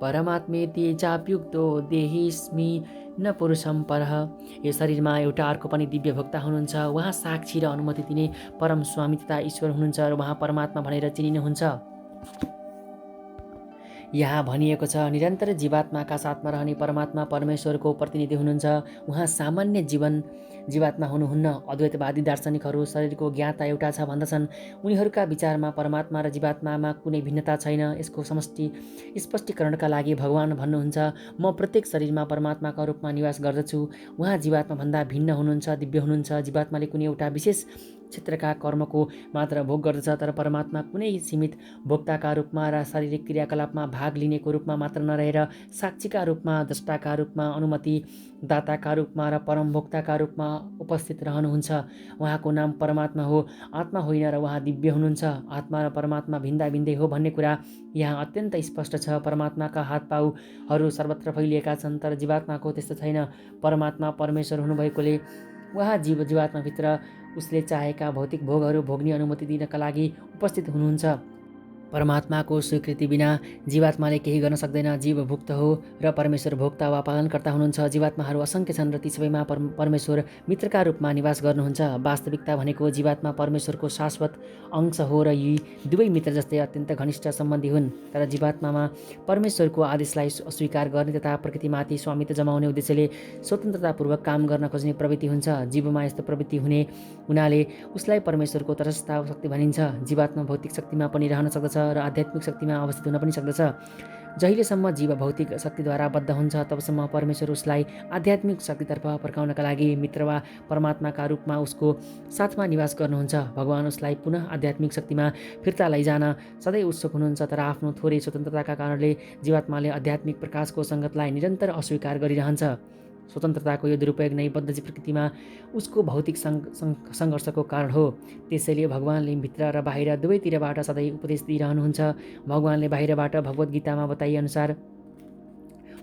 A: परमात्मेति चाप्युक्तो देहिस्मि न पुरुषम परः। यो शरीरमा एउटा अर्को पनि दिव्य भोक्ता हुनुहुन्छ। उहाँ साक्षी र अनुमति दिने परम स्वामी तथा ईश्वर हुनुहुन्छ र उहाँ परमात्मा भनेर चिनिनुहुन्छ। यहाँ भनिएको छ, निरन्तर जीवात्माका साथमा रहने परमात्मा परमेश्वरको प्रतिनिधि हुनुहुन्छ। उहाँ सामान्य जीवात्मा हुनुहुन्न। अद्वैतवादी दार्शनिकहरू शरीरको ज्ञाता एउटा छ भन्दछन्। उनीहरूका विचारमा परमात्मा र जीवात्मामा कुनै भिन्नता छैन। यसको स्पष्टीकरणका लागि भगवान भन्नुहुन्छ, म प्रत्येक शरीरमा परमात्माका रूपमा निवास गर्दछु। उहाँ जीवात्माभन्दा भिन्न हुनुहुन्छ, दिव्य हुनुहुन्छ। जीवात्माले कुनै एउटा विशेष क्षेत्रका कर्मको मात्र भोग गर्दछ, तर परमात्मा कुनै सीमित भोक्ताका रूपमा र शारीरिक क्रियाकलापमा भाग लिनेको रूपमा मात्र नरहेर साक्षीका रूपमा, द्रष्टाका रूपमा, अनुमति दाताका रूपमा र परम भोक्ताका रूपमा उपस्थित रहनुहुन्छ। उहाँको नाम परमात्मा हो, आत्मा होइन र उहाँ दिव्य हुनुहुन्छ। आत्मा र परमात्मा भिन्दै हो भन्ने कुरा यहाँ अत्यन्त स्पष्ट छ। परमात्माका हातपाउहरू सर्वत्र फैलिएका छन्, तर जीवात्माको त्यस्तो छैन। परमात्मा परमेश्वर हुनुभएकोले उहाँ जीवात्माभित्र उसले चाहेका भौतिक भोगहरू भोग्ने अनुमति दिनका लागि उपस्थित हुनुहुन्छ। परमात्माको स्वीकृति बिना जीवात्माले केही गर्न सक्दैन। जीव भुक्त हो र परमेश्वर भोक्ता वा पालनकर्ता हुनुहुन्छ। जीवात्माहरू असङ्ख्य छन् र ती सबैमा परमेश्वर मित्रका रूपमा निवास गर्नुहुन्छ। वास्तविकता भनेको जीवात्मा परमेश्वरको शाश्वत अंश हो र यी दुवै मित्र जस्तै अत्यन्त घनिष्ठ सम्बन्धी हुन्। तर जीवात्मामा परमेश्वरको आदेशलाई अस्वीकार गर्ने तथा प्रकृतिमाथि स्वामित्व जमाउने उद्देश्यले स्वतन्त्रतापूर्वक काम गर्न खोज्ने प्रवृत्ति हुन्छ। जीवमा यस्तो प्रवृत्ति हुनाले उसलाई परमेश्वरको तटस्थ शक्ति भनिन्छ। जीवात्मा भौतिक शक्तिमा पनि रहन सक्दछ र आध्यात्मिक शक्तिमा अवस्थित हुन पनि सक्दछ। जहिलेसम्म जीव भौतिक शक्तिद्वारा बद्ध हुन्छ तबसम्म परमेश्वर उसलाई आध्यात्मिक शक्तितर्फ फर्काउनका लागि मित्र वा परमात्माका रूपमा उसको साथमा निवास गर्नुहुन्छ। भगवान उसलाई पुनः आध्यात्मिक शक्तिमा फिर्ता लैजान सधैँ उत्सुक हुनुहुन्छ, तर आफ्नो थोरै स्वतन्त्रताका कारणले जीवात्माले आध्यात्मिक प्रकाशको सङ्गतलाई निरन्तर अस्वीकार गरिरहन्छ। स्वतन्त्रताको यो दुरुपयोग नै बद्ध प्रकृतिमा उसको भौतिक सङ्घर्षको कारण हो। त्यसैले भगवानले भित्र र बाहिर दुवैतिरबाट सधैँ उपदेश दिइरहनुहुन्छ। भगवानले बाहिरबाट भगवत गीतामा बताइएअनुसार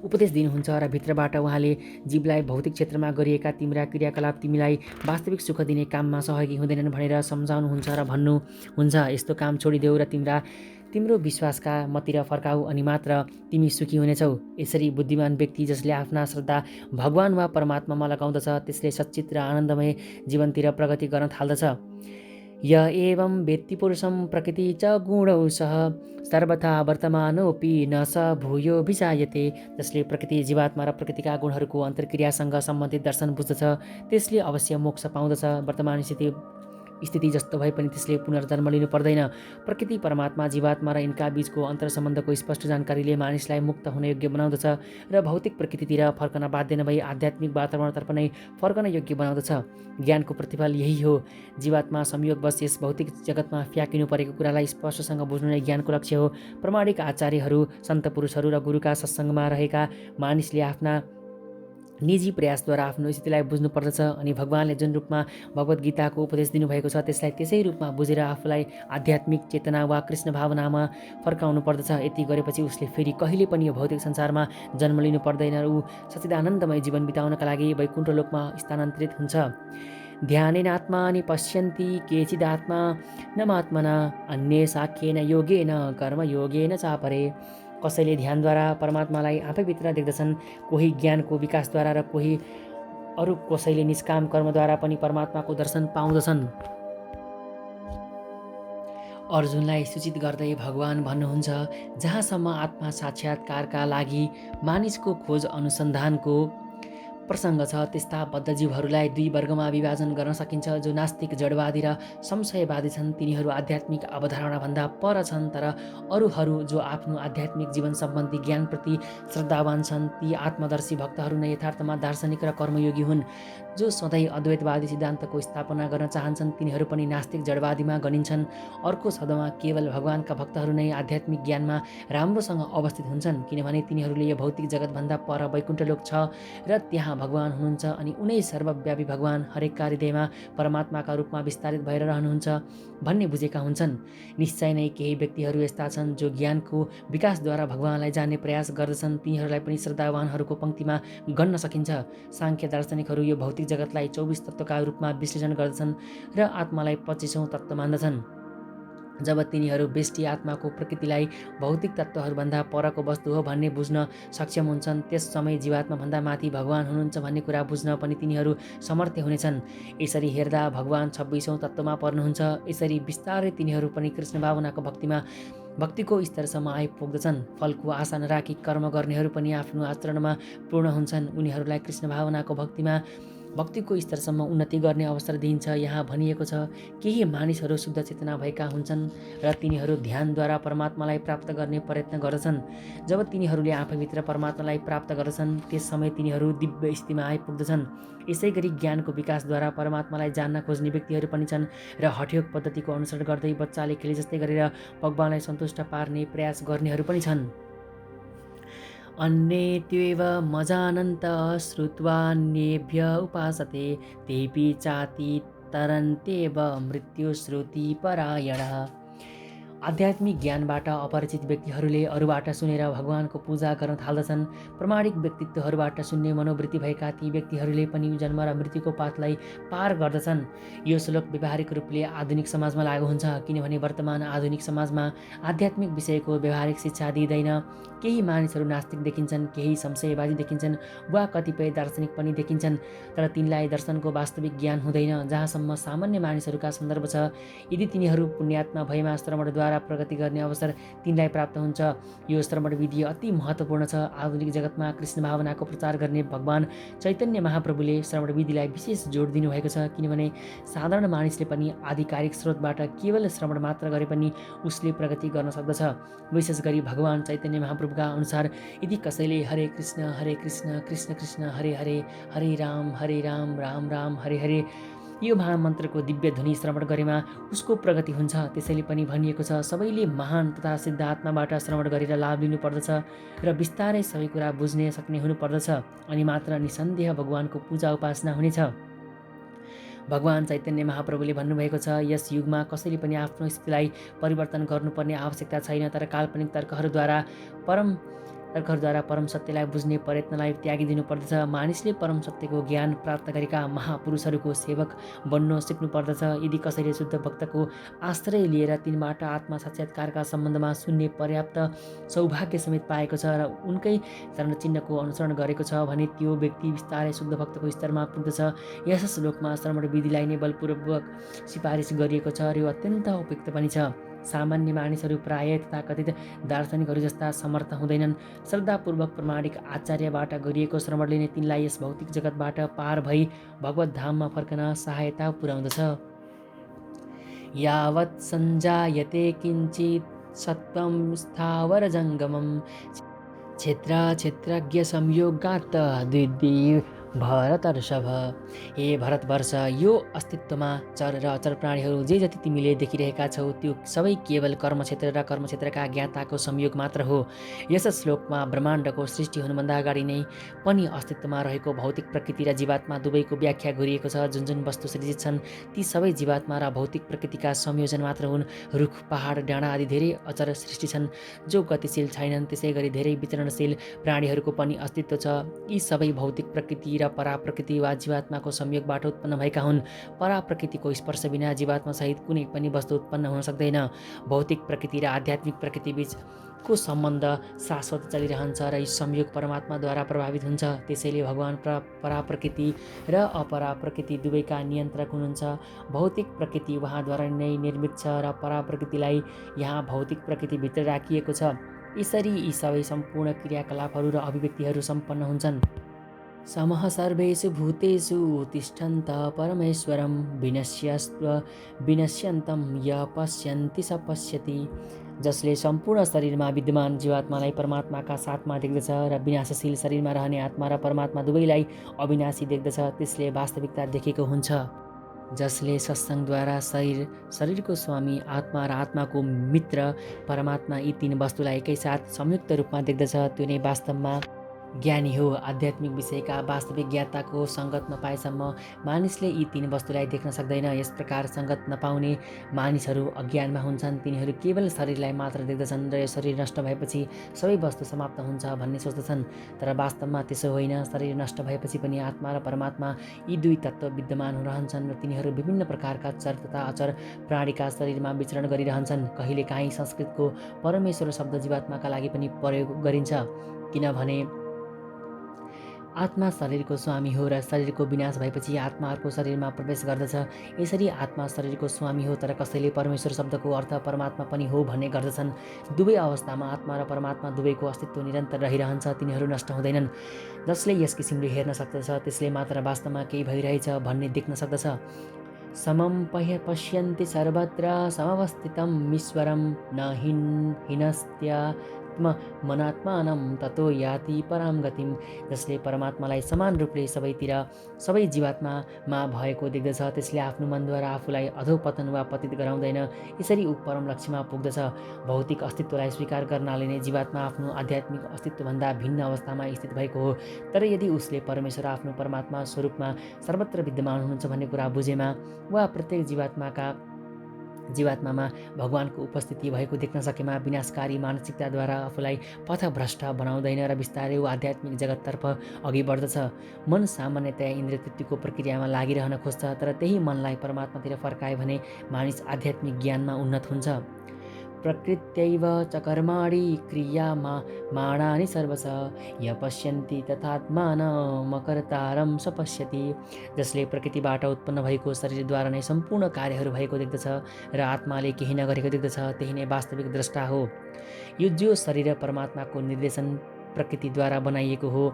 A: उपदेश दिनुहुन्छ र भित्रबाट उहाँले जीवलाई भौतिक क्षेत्रमा गरिएका तिम्रा क्रियाकलाप तिमीलाई वास्तविक सुख दिने काममा सहयोगी हुँदैनन् भनेर सम्झाउनुहुन्छ र भन्नुहुन्छ, यस्तो काम छोडिदेऊ र तिम्रो विश्वासका मतिर फर्काऊ, अनि मात्र तिमी सुखी हुनेछौ। यसरी बुद्धिमान व्यक्ति जसले आफ्ना श्रद्धा भगवान वा परमात्मामा लगाउँदछ त्यसले सच्चित र आनन्दमय जीवनतिर प्रगति गर्न थाल्दछ। य एवं वेत्ति पुरुषं प्रकृति च गुणौ सह सर्वथा वर्तमानोऽपि न स भूयो विजायते। जसले प्रकृति, जीवात्मा र प्रकृतिका गुणहरूको अन्तर्क्रियासँग सम्बन्धित दर्शन बुझ्दछ त्यसले अवश्य मोक्ष पाउँदछ। वर्तमान स्थिति स्थिति जस्तो भए पनि त्यसले पुनर्जन्म लिनु पर्दैन। प्रकृति, परमात्मा, जीवात्मा र यिनका बीचको अन्तरसम्बन्धको स्पष्ट जानकारीले मानिसलाई मुक्त हुन योग्य बनाउँदछ र भौतिक प्रकृतितिर फर्कन बाध्य नभई आध्यात्मिक वातावरणतर्फ नै फर्कन योग्य बनाउँदछ। ज्ञानको प्रतिफल यही हो। जीवात्मा संयोगवश यस भौतिक जगतमा फ्याँकिनु परेको कुरालाई स्पष्टसँग बुझ्नु नै ज्ञानको लक्ष्य हो। प्रमाणिक आचार्यहरू, सन्त पुरुषहरू र गुरुका सत्सङ्गमा रहेका मानिसले आफ्ना निजी प्रयासद्वारा आफ्नो स्थितिलाई बुझ्नु पर्दछ अनि भगवानले जुन रूपमा भगवत गीताको उपदेश दिनुभएको छ त्यसलाई त्यसै रूपमा बुझेर आफूलाई आध्यात्मिक चेतना वा कृष्ण भावनामा फर्काउनु पर्दछ। यति गरेपछि उसले फेरि कहिले पनि यो भौतिक संसारमा जन्म लिनु पर्दैन र ऊ सच्चिदानन्दमय जीवन बिताउनका लागि वैकुण्ठ लोकमा स्थानान्तरित हुन्छ। ध्यानेन आत्मानि पश्यन्ति केचिदात्मा नमात्मना अन्ये साख्येन योगेन कर्मयोगेन चापरे। कसैले ध्यानद्वारा परमात्मालाई आफैभित्र देख्दछन्, कोही ज्ञानको विकासद्वारा र कोही अरू कसैले निष्काम कर्मद्वारा पनि परमात्माको दर्शन पाउँदछन्। अर्जुनलाई सूचित गर्दै भगवान भन्नुहुन्छ, जहाँसम्म आत्मा साक्षात्कारका लागि मानिसको खोज अनुसन्धानको प्रसङ्ग छ त्यस्ता बद्धजीवहरूलाई दुई वर्गमा विभाजन गर्न सकिन्छ। जो नास्तिक, जडवादी र संशयवादी छन् तिनीहरू आध्यात्मिक अवधारणाभन्दा पर छन्, तर अरूहरू जो आफ्नो आध्यात्मिक जीवन सम्बन्धी ज्ञानप्रति श्रद्धावान छन् ती आत्मदर्शी भक्तहरू नै यथार्थमा दार्शनिक र कर्मयोगी हुन्। जो सधैँ अद्वैतवादी सिद्धान्तको स्थापना गर्न चाहन्छन् तिनीहरू पनि नास्तिक, जडवादीमा गनिन्छन्। अर्को शब्दमा केवल भगवानका भक्तहरू नै आध्यात्मिक ज्ञानमा राम्रोसँग अवस्थित हुन्छन्, किनभने तिनीहरूले यो भौतिक जगतभन्दा पर वैकुण्ठ लोक छ र त्यहाँ भगवान हुनुहुन्छ अनि उनै सर्वव्यापी भगवान हरेकका हृदयमा परमात्माका रूपमा विस्तारित भएर रहनुहुन्छ भन्ने बुझेका हुन्छन्। निश्चय नै केही व्यक्तिहरू यस्ता छन् जो ज्ञानको विकासद्वारा भगवानलाई जान्ने प्रयास गर्दछन्, तिनीहरूलाई पनि श्रद्धावानहरूको पङ्क्तिमा गन्न सकिन्छ। सांख्य दार्शनिकहरू यो भौतिक जगतलाई 24 तत्त्वका रूपमा विश्लेषण गर्दछन् र आत्मालाई 25औँ तत्त्व मान्दछन्। जब तिनीहरू व्यष्टि आत्माको प्रकृतिलाई भौतिक तत्त्वहरूभन्दा परको वस्तु हो भन्ने बुझ्न सक्षम हुन्छन् त्यस समय जीवात्माभन्दा माथि भगवान हुनुहुन्छ भन्ने कुरा बुझ्न पनि तिनीहरू समर्थ हुनेछन्। यसरी हेर्दा भगवान 26औँ तत्त्वमा पर्नुहुन्छ। यसरी बिस्तारै तिनीहरू पनि कृष्ण भावनाको भक्तिको स्तरसम्म आइपुग्दछन्। फलको आशा नराखी कर्म गर्नेहरू पनि आफ्नो आचरणमा पूर्ण हुन्छन्। उनीहरूलाई कृष्ण भावनाको भक्तिको स्तरसम्म उन्नति गर्ने अवसर दिइन्छ। यहाँ भनिएको छ, केही मानिसहरू शुद्ध चेतना भएका हुन्छन् र तिनीहरू ध्यानद्वारा परमात्मालाई प्राप्त गर्ने प्रयत्न गर्दछन्। जब तिनीहरूले आफैभित्र परमात्मालाई प्राप्त गर्दछन् त्यस समय तिनीहरू दिव्य स्थितिमा आइपुग्दछन्। यसै गरी ज्ञानको विकासद्वारा परमात्मालाई जान्न खोज्ने व्यक्तिहरू पनि छन् र हठयोग पद्धतिको अनुसरण गर्दै बच्चाले खेले जस्तै गरेर भगवानलाई सन्तुष्ट पार्ने प्रयास गर्नेहरू पनि छन्। अन्येत्येव मजानन्त श्रुत्वान्येभ्य उपासते तेऽपि चाति तरन्त्येव मृत्युश्रुतिपरायणः। आध्यात्मिक ज्ञानबाट अपरिचित व्यक्तिहरूले अरूबाट सुनेर भगवानको पूजा गर्न थाल्दछन्। प्रमाणिक व्यक्तित्वहरूबाट सुन्ने मनोवृत्ति भएका ती व्यक्तिहरूले पनि जन्म र मृत्युको पातलाई पार गर्दछन्। यो श्लोक व्यावहारिक रूपले आधुनिक समाजमा लागू हुन्छ, किनभने वर्तमान आधुनिक समाजमा आध्यात्मिक विषयको व्यावहारिक शिक्षा दिइँदैन। केही मानिसहरू नास्तिक देखिन्छन्, केही संशयवादी देखिन्छन् वा कतिपय दार्शनिक पनि देखिन्छन्, तर तिनलाई दर्शनको वास्तविक ज्ञान हुँदैन। जहाँसम्म सामान्य मानिसहरूका सन्दर्भ छ, यदि तिनीहरू पुण्यात्मा भएमा श्रवणद्वारा प्रगति गर्ने अवसर तिनलाई प्राप्त हुन्छ। यो श्रवण विधि अति महत्त्वपूर्ण छ। आधुनिक जगतमा कृष्ण भावनाको प्रचार गर्ने भगवान चैतन्य महाप्रभुले श्रवण विधिलाई विशेष जोड दिनुभएको छ, किनभने साधारण मानिसले पनि आधिकारिक स्रोतबाट केवल श्रवण मात्र गरे पनि उसले प्रगति गर्न सक्दछ। विशेष गरी भगवान चैतन्य महाप्रभुका अनुसार यदि कसैले हरे कृष्ण कृष्ण कृष्ण हरे हरे, हरे राम राम राम हरे हरे यो महामन्त्रको दिव्य ध्वनि श्रवण गरेमा उसको प्रगति हुन्छ। त्यसैले पनि भनिएको छ, सबैले महान तथा सिद्ध आत्माबाट श्रवण गरेर लाभ लिनुपर्दछ र बिस्तारै सबै कुरा बुझ्ने सक्ने हुनुपर्दछ, अनि मात्र निसन्देह भगवानको पूजा उपासना हुनेछ। भगवान चैतन्य महाप्रभुले भन्नुभएको छ, यस युगमा कसैले पनि आफ्नो स्थितिलाई परिवर्तन गर्नुपर्ने आवश्यकता छैन, तर काल्पनिक तर्कहरूद्वारा परम सत्यलाई बुझ्ने प्रयत्नलाई त्यागिदिनु पर्दछ। मानिसले परम सत्यको ज्ञान प्राप्त गरेका महापुरुषहरूको सेवक बन्न सिक्नु पर्दछ। यदि कसैले शुद्ध भक्तको आश्रय लिएर तिनबाट आत्मा साक्षात्कारका सम्बन्धमा सुन्ने पर्याप्त सौभाग्य समेत पाएको छ र उनकै चरण चिन्हको अनुसरण गरेको छ भने त्यो व्यक्ति बिस्तारै शुद्ध भक्तको स्तरमा पुग्दछ। यस श्लोकमा श्रवण विधिलाई नै बलपूर्वक सिफारिस गरिएको छ र यो अत्यन्त उपयुक्त पनि छ। सामान्य मानिसहरू प्राय तथाकथित दार्शनिकहरू जस्ता समर्थ हुँदैनन्। श्रद्धापूर्वक प्रमाणिक आचार्यबाट गरिएको श्रवणले नै तिनलाई यस भौतिक जगतबाट पार भई भगवत धाममा फर्कन सहायता पुर्याउँदछ। यावत् सञ्जायते किञ्चित् सत्त्वं स्थावरजङ्गमम् क्षेत्र क्षेत्रज्ञ संयोगात् द्वितीय भरतर्षभ। हे भरतवर्ष, यो अस्तित्वमा चर र अचर प्राणीहरू जे जति तिमीले देखिरहेका छौ त्यो सबै केवल कर्मक्षेत्र र कर्मक्षेत्रका ज्ञाताको संयोग मात्र हो। यस श्लोकमा ब्रह्माण्डको सृष्टि हुनुभन्दा अगाडि नै पनि अस्तित्वमा रहेको भौतिक प्रकृति र जीवात्मा दुवैको व्याख्या गरिएको छ। जुन जुन वस्तु सृजित छन् ती सबै जीवात्मा र भौतिक प्रकृतिका संयोजन मात्र हुन्। रुख, पहाड, डाँडा आदि धेरै अचर सृष्टि छन् जो गतिशील छैनन्। त्यसै गरी धेरै विचरणशील प्राणीहरूको पनि अस्तित्व छ। यी सबै भौतिक प्रकृति र पराप्रकृति वा जीवात्माको संयोगबाट उत्पन्न भएका हुन्। पराप्रकृतिको स्पर्श बिना जीवात्मा सहित कुनै पनि वस्तु उत्पन्न हुन सक्दैन। भौतिक प्रकृति र आध्यात्मिक प्रकृति बीचको सम्बन्ध शाश्वत चलिरहन्छ र यी संयोग परमात्माद्वारा प्रभावित हुन्छ। त्यसैले भगवान पराप्रकृति र अपराप्रकृति दुवैका नियन्त्रक हुनुहुन्छ। भौतिक प्रकृति उहाँद्वारा नै निर्मित छ र पराप्रकृतिलाई यहाँ भौतिक प्रकृतिभित्र राखिएको छ। यसरी यी सबै सम्पूर्ण क्रियाकलापहरू र अभिव्यक्तिहरू सम्पन्न हुन्छन्। समः सर्वेषु भूतेषु तिष्ठन्त परमेश्वरं विनश्यन्तं य पश्यन्ति स पश्यति। जसले सम्पूर्ण शरीरमा विद्यमान जीवात्मालाई परमात्माका साथमा देख्दछ र विनाशशील शरीरमा रहने आत्मा र परमात्मा दुवैलाई अविनाशी देख्दछ त्यसले वास्तविकता देखेको हुन्छ। जसले सत्सङ्गद्वारा शरीरको स्वामी आत्मा र आत्माको मित्र परमात्मा यी तीन वस्तुलाई एकैसाथ संयुक्त रूपमा देख्दछ त्यो नै वास्तवमा ज्ञानी हो। आध्यात्मिक विषयका वास्तविक ज्ञाताको सङ्गत नपाएसम्म मानिसले यी तीन वस्तुलाई देख्न सक्दैन। यस प्रकार सङ्गत नपाउने मानिसहरू अज्ञानमा हुन्छन्। तिनीहरू केवल शरीरलाई मात्र देख्दछन् र यो शरीर नष्ट भएपछि सबै वस्तु समाप्त हुन्छ भन्ने सोच्दछन्। तर वास्तवमा त्यसो होइन। शरीर नष्ट भएपछि पनि आत्मा र परमात्मा यी दुई तत्त्व विद्यमान रहन्छन् र तिनीहरू विभिन्न प्रकारका चर तथा अचर प्राणीका शरीरमा विचरण गरिरहन्छन्। कहिलेकाहीँ संस्कृतको परमेश्वर शब्द जीवात्माका लागि पनि प्रयोग गरिन्छ, किनभने आत्मा शरीरको स्वामी हो र शरीरको विनाश भएपछि आत्मा अर्को शरीरमा प्रवेश गर्दछ। यसरी आत्मा शरीरको स्वामी हो तर कसैले परमेश्वर शब्दको अर्थ परमात्मा पनि हो भन्ने गर्दछन्। दुवै अवस्थामा आत्मा र परमात्मा दुवैको अस्तित्व निरन्तर रहिरहन्छ, तिनीहरू नष्ट हुँदैनन्। जसले यस किसिमले हेर्न सक्दछ त्यसले मात्र वास्तवमा केही भइरहेछ भन्ने देख्न सक्दछ। समं पश्यन्ति सर्वत्र समवस्थितं ईश्वरं न हिनस्त्यात्मनात्मानं ततो याति परां गतिम्। जसले परमात्मालाई समान रूपले सबैतिर सबै जीवात्मामा भएको देख्दछ त्यसले आफ्नो मनद्वारा आफूलाई अधोपतन वा पतित गराउँदैन। यसरी ऊ परम लक्ष्यमा पुग्दछ। भौतिक अस्तित्वलाई स्वीकार गर्नाले नै जीवात्मा आफ्नो आध्यात्मिक अस्तित्वभन्दा भिन्न अवस्थामा स्थित भएको हो। तर यदि उसले परमेश्वर आफ्नो परमात्मा स्वरूपमा सर्वत्र विद्यमान हुनुहुन्छ भन्ने कुरा बुझेमा वा प्रत्येक जीवात्मामा भगवानको उपस्थिति भएको देख्न सकेमा विनाशकारी मानसिकताद्वारा आफूलाई पथभ्रष्ट बनाउँदैन र बिस्तारै ऊ आध्यात्मिक जगततर्फ अघि बढ्दछ। मन सामान्यतया इन्द्रिय तृप्तिको प्रक्रियामा लागिरहन खोज्छ, तर त्यही मनलाई परमात्मातिर फर्कायो भने मानिस आध्यात्मिक ज्ञानमा उन्नत हुन्छ। प्रकृत्यैव च कर्माणि क्रियमाणानि सर्वश य पश्यन्ति तथात्मानमकर्तारं स पश्यति। जसले प्रकृतिबाट उत्पन्न भएको शरीरद्वारा नै सम्पूर्ण कार्यहरू भएको देख्दछ र आत्माले केही नगरेको देख्दछ त्यही नै वास्तविक द्रष्टा हो। यो जो शरीर परमात्माको निर्देशन प्रकृतिद्वारा बनाइएको हो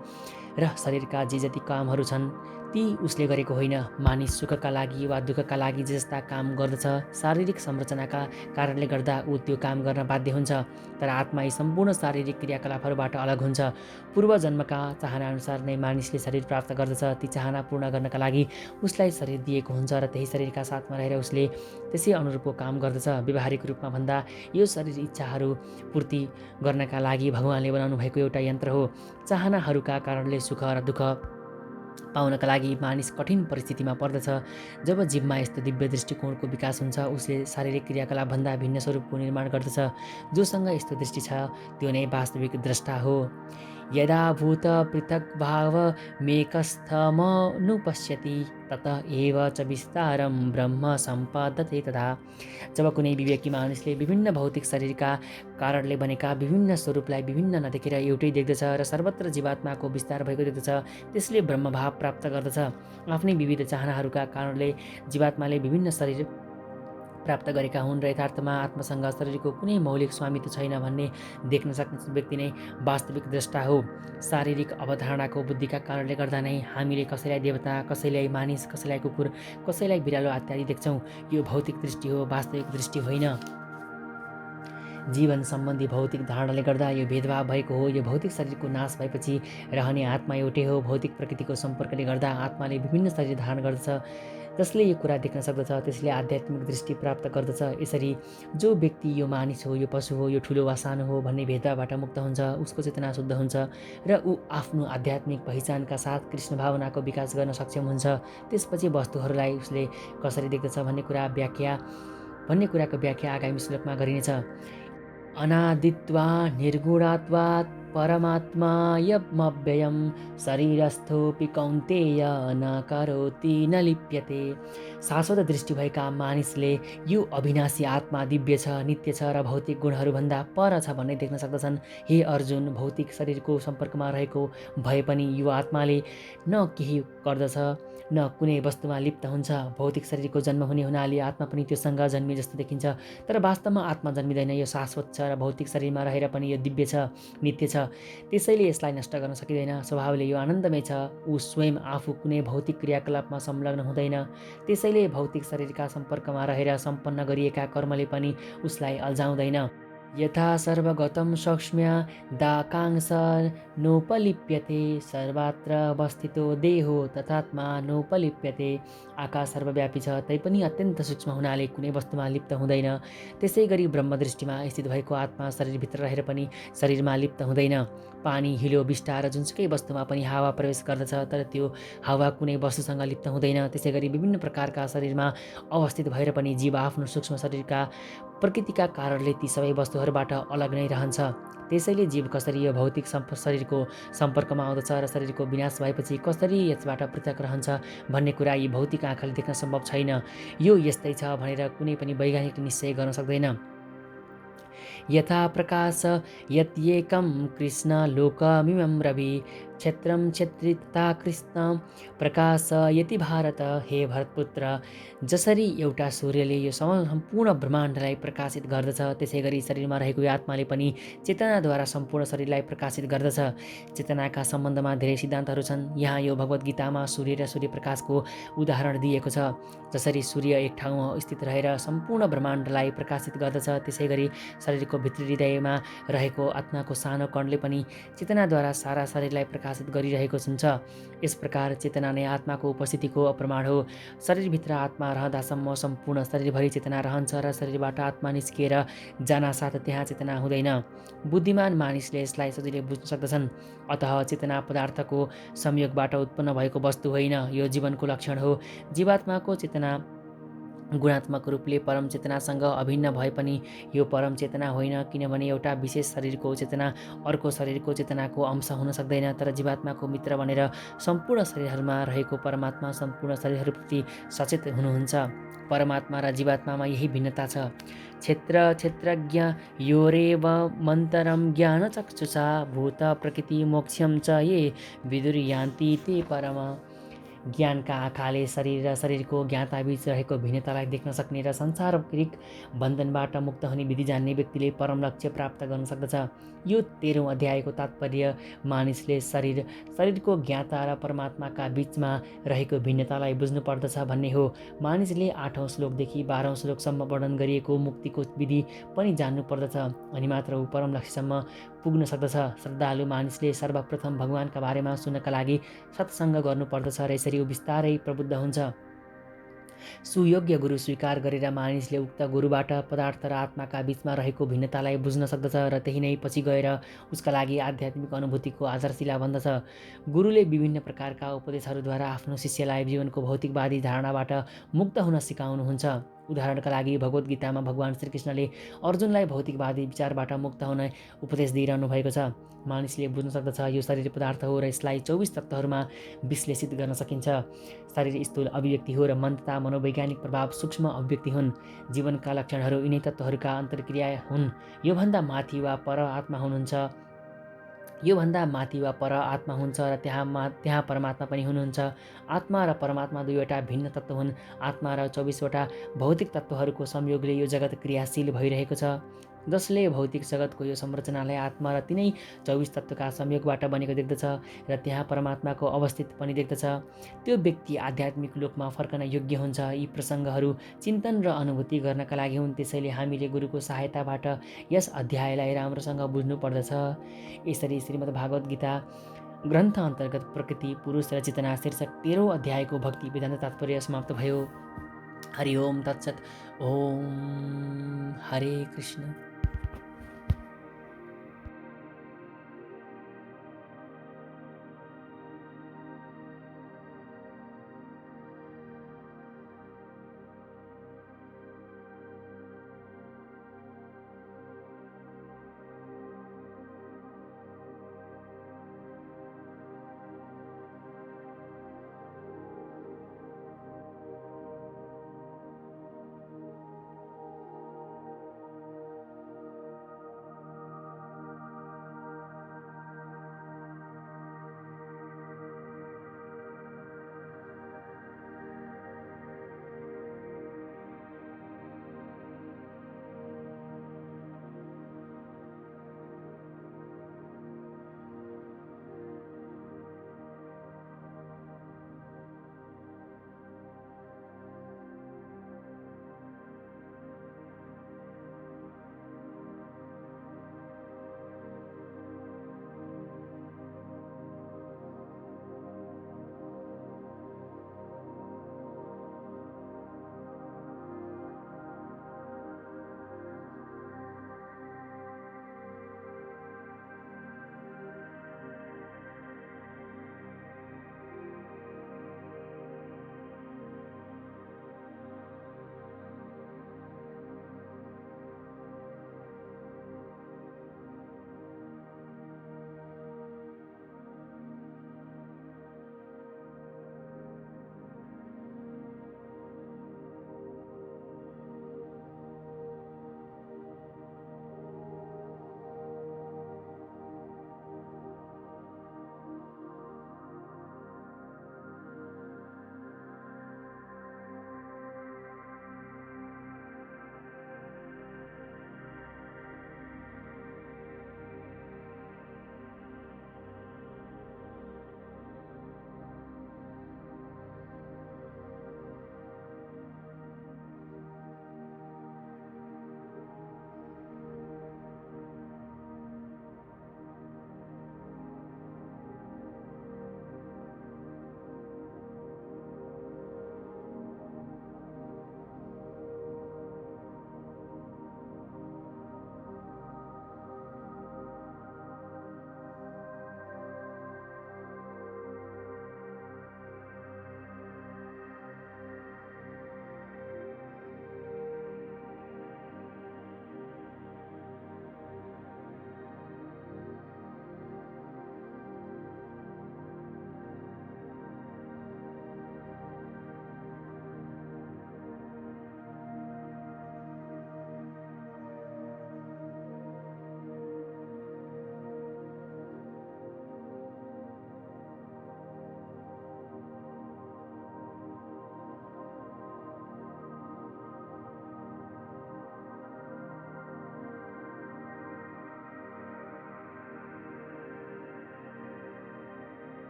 A: र शरीरका जे जति कामहरू छन् ती उसले गरेको होइन। मानिस सुखका लागि वा दुःखका लागि जे जस्ता काम गर्दछ शारीरिक संरचनाका कारणले गर्दा ऊ त्यो काम गर्न बाध्य हुन्छ। तर आत्मा यी सम्पूर्ण शारीरिक क्रियाकलापहरूबाट अलग हुन्छ। पूर्व जन्मका चाहनाअनुसार नै मानिसले शरीर प्राप्त गर्दछ। ती चाहना पूर्ण गर्नका लागि उसलाई शरीर दिएको हुन्छ र त्यही शरीरका साथमा रहेर उसले त्यसै अनुरूपको काम गर्दछ। व्यावहारिक रूपमा भन्दा यो शरीर इच्छाहरू पूर्ति गर्नका लागि भगवानले बनाउनु भएको एउटा यन्त्र हो। चाहनाहरूका कारणले सुख र दुःख पाउनका लागि मानिस कठिन परिस्थितिमा पर्दछ। जब जीवमा यस्तो दिव्य दृष्टिकोणको विकास हुन्छ उसले शारीरिक क्रियाकलापभन्दा भिन्न स्वरूपको निर्माण गर्दछ। जोसँग यस्तो दृष्टि छ त्यो नै वास्तविक द्रष्टा हो। यदा भूत पृथग्भावमेकस्थमनुपश्यति तत एव च विस्तारं ब्रह्म सम्पद्यते तथा। जब कुनै विवेकी मानिसले विभिन्न भौतिक शरीरका कारणले बनेका विभिन्न स्वरूपलाई विभिन्न नदेखेर एउटै देख्दछ र सर्वत्र जीवात्माको विस्तार भएको देख्दछ त्यसले ब्रह्मभाव प्राप्त गर्दछ। आफ्नै विविध चाहनाहरूका कारणले जीवात्माले विभिन्न शरीर प्राप्त गरेका हुन् र यथार्थमा आत्मासँग शरीरको कुनै मौलिक स्वामित्व छैन भन्ने देख्न सक्ने व्यक्ति नै वास्तविक द्रष्टा हो। शारीरिक अवधारणाको बुद्धिका कारणले गर्दा नै हामीले कसैलाई देवता, कसैलाई मानिस, कसैलाई कुकुर, कसैलाई बिरालो इत्यादि देख्छौँ। यो भौतिक दृष्टि हो, वास्तविक दृष्टि होइन। जीवन सम्बन्धी भौतिक धारणाले गर्दा यो भेदभाव भएको हो। यो भौतिक शरीरको नाश भएपछि रहने आत्मा एउटै हो। भौतिक प्रकृतिको सम्पर्कले गर्दा आत्माले विभिन्न शरीर धारण गर्दछ। जसले यो कुरा देख्न सक्दछ त्यसले आध्यात्मिक दृष्टि प्राप्त गर्दछ। यसरी जो व्यक्ति यो मानिस हो, यो पशु हो, यो ठुलो वा सानो हो भन्ने भेदभावबाट मुक्त हुन्छ, उसको चेतना शुद्ध हुन्छ र ऊ आफ्नो आध्यात्मिक पहिचानका साथ कृष्ण भावनाको विकास गर्न सक्षम हुन्छ। त्यसपछि वस्तुहरूलाई उसले कसरी देख्दछ भन्ने कुराको व्याख्या आगामी श्लोकमा गरिनेछ। अनादित्वा निर्गुणात्वात् परमात्मायमव्ययं शरीरस्थोऽपि कौन्तेय न करोति न लिप्यते। शाश्वत दृष्टि भएका मानिसले यो अविनाशी आत्मा दिव्य छ, नित्य छ र भौतिक गुणहरूभन्दा पर छ भन्ने देख्न सक्दछन्। हे अर्जुन, भौतिक शरीरको सम्पर्कमा रहेको भए पनि यो आत्माले न केही गर्दछ न कुनै वस्तुमा लिप्त हुन्छ। भौतिक शरीरको जन्म हुने हुनाले आत्मा पनि त्योसँग जन्मिए जस्तो देखिन्छ, तर वास्तवमा आत्मा जन्मिँदैन। यो शाश्वत छ र भौतिक शरीरमा रहेर पनि यो दिव्य छ, नित्य छ। त्यसैले यसलाई नष्ट गर्न सकिँदैन। स्वभावले यो आनन्दमय छ। ऊ स्वयं आफू कुनै भौतिक क्रियाकलापमा संलग्न हुँदैन। त्यसैले भौतिक शरीरका सम्पर्कमा रहेर सम्पन्न गरिएका कर्मले पनि उसलाई अल्झाउँदैन। यथा सर्वगतं सौक्ष्म्यदाकाङ्क्षा नोपलिप्यते सर्वत्र अवस्थितो देहो तथात्मा नोपलिप्यते। आकाश सर्वव्यापी छ तैपनि अत्यन्त सूक्ष्म हुनाले कुनै वस्तुमा लिप्त हुँदैन। त्यसै गरी ब्रह्मदृष्टिमा स्थित भएको आत्मा शरीरभित्र रहेर पनि शरीरमा लिप्त हुँदैन। पानी, हिलो, बिष्टा र जुनसुकै वस्तुमा पनि हावा प्रवेश गर्दछ, तर त्यो हावा कुनै वस्तुसँग लिप्त हुँदैन। त्यसै गरी विभिन्न प्रकारका शरीरमा अवस्थित भएर पनि जीव आफ्नो सूक्ष्म शरीरका प्रकृतिका कारणले ती सबै वस्तुहरूबाट अलग नै रहन्छ। त्यसैले जीव कसरी यो भौतिक शरीरको सम्पर्कमा आउँदछ र शरीरको विनाश भएपछि कसरी यसबाट पृथक रहन्छ भन्ने कुरा यी भौतिक आँखाले देख्न सम्भव छैन। यो यस्तै छ भनेर कुनै पनि वैज्ञानिकले निश्चय गर्न सक्दैन। यथा प्रकाश यत्येकं कृष्ण लोकमिमं रवि क्षेत्रं क्षेत्री तथा कृष्ण प्रकाश यति भारत। हे भरतपुत्र, जसरी एउटा सूर्यले यो सम्पूर्ण ब्रह्माण्डलाई प्रकाशित गर्दछ, त्यसै गरी शरीरमा रहेको यो आत्माले पनि चेतनाद्वारा सम्पूर्ण शरीरलाई प्रकाशित गर्दछ। चेतनाका सम्बन्धमा धेरै सिद्धान्तहरू छन्। यहाँ यो भगवद् गीतामा सूर्य र सूर्यप्रकाशको उदाहरण दिएको छ। जसरी सूर्य एक ठाउँमा स्थित रहेर सम्पूर्ण ब्रह्माण्डलाई प्रकाशित गर्दछ, त्यसै गरी शरीरको भित्री हृदयमा रहेको आत्माको सानो कणले पनि चेतनाद्वारा सारा शरीरलाई प्रकाशित गरिरहेको हुन्छ। यस प्रकार चेतना नै आत्माको उपस्थितिको प्रमाण हो। शरीरभित्र आत्मा रहँदासम्म सम्पूर्ण शरीरभरि चेतना रहन्छ र शरीरबाट आत्मा निस्किएर जानासाथ त्यहाँ चेतना हुँदैन। बुद्धिमान मानिसले यसलाई सजिलै बुझ्न सक्दछन्। अतः चेतना पदार्थको संयोगबाट उत्पन्न भएको वस्तु होइन, यो जीवनको लक्षण हो। जीवात्माको चेतना गुणात्मक रूपले परम चेतनासँग अभिन्न भए पनि यो परम चेतना होइन, किनभने एउटा विशेष शरीरको चेतना अर्को शरीरको चेतनाको अंश हुन सक्दैन। तर जीवात्माको मित्र भनेर सम्पूर्ण शरीरहरूमा रहेको परमात्मा सम्पूर्ण शरीरहरूप्रति सचेत हुनुहुन्छ। परमात्मा र जीवात्मामा यही भिन्नता छ। क्षेत्र क्षेत्रज्ञ योरेव मन्तरं ज्ञानचक्षुषा भूत प्रकृति मोक्षं च ये विदुर्यान्ति ते परम। ज्ञानका आँखाले शरीर र शरीरको ज्ञाताबीच रहेको भिन्नतालाई देख्न सक्ने र संसारिक बन्धनबाट मुक्त हुने विधि जान्ने व्यक्तिले परम लक्ष्य प्राप्त गर्न सक्दछ। यो 13औं अध्यायको तात्पर्य मानिसले शरीरको ज्ञाता र परमात्माका बीचमा रहेको भिन्नतालाई बुझ्नु पर्दछ भन्ने हो। मानिसले 8औं श्लोकदेखि 12औं श्लोकसम्म वर्णन गरिएको मुक्तिको विधि पनि जान्नु पर्दछ, अनि मात्र ऊ परम लक्ष्यसम्म पुग्न सक्दछ। श्रद्धालु मानिसले सर्वप्रथम भगवानका बारेमा सुन्नका लागि सत्सङ्ग गर्नुपर्दछ र यसरी ऊ बिस्तारै प्रबुद्ध हुन्छ। सुयोग्य गुरु स्वीकार गरेर मानिसले उक्त गुरुबाट पदार्थ र आत्माका बीचमा रहेको भिन्नतालाई बुझ्न सक्दछ र त्यही नै पछि गएर उसका लागि आध्यात्मिक अनुभूतिको आधारशिला बन्दछ। गुरुले विभिन्न प्रकारका उपदेशहरूद्वारा आफ्नो शिष्यलाई जीवनको भौतिकवादी धारणाबाट मुक्त हुन सिकाउनुहुन्छ। उदाहरणका लागि भगवद् गीतामा भगवान श्रीकृष्णले अर्जुनलाई भौतिकवादी विचारबाट मुक्त हुन उपदेश दिइरहनु भएको छ। मानिसले बुझ्न सक्दछ यो शरीर पदार्थ हो र यसलाई 24 तत्त्वहरूमा विश्लेषित गर्न सकिन्छ। शरीर स्थूल अभिव्यक्ति हो र मन तथा मनोवैज्ञानिक प्रभाव सूक्ष्म अभिव्यक्ति हुन्। जीवनका लक्षणहरू यिनै तत्त्वहरूका अन्तर्क्रिया हुन्। योभन्दा माथि वा पर आत्मा हुनुहुन्छ। योभन्दा माथि वा पर आत्मा हुन्छ र त्यहाँ परमात्मा पनि हुनुहुन्छ। आत्मा र परमात्मा दुईवटा भिन्न तत्त्व हुन्। आत्मा र 24वटा भौतिक तत्त्वहरूको संयोगले यो जगत क्रियाशील भइरहेको छ। जसले भौतिक जगतको यो संरचनालाई आत्मा र तिनै 24 तत्त्वका संयोगबाट बनेको देख्दछ र त्यहाँ परमात्माको अवस्थित पनि देख्दछ, त्यो व्यक्ति आध्यात्मिक लोकमा फर्कन योग्य हुन्छ। यी प्रसङ्गहरू चिन्तन र अनुभूति गर्नका लागि हुन्। त्यसैले हामीले गुरुको सहायताबाट यस अध्यायलाई राम्रोसँग बुझ्नु पर्दछ। यसरी श्रीमद्भागवत गीता ग्रन्थ अन्तर्गत प्रकृति, पुरुष र चेतना शीर्षक 13औं अध्यायको भक्ति वेदान्त तात्पर्य समाप्त भयो। हरि ओम तत्सत। ओम हरे कृष्ण।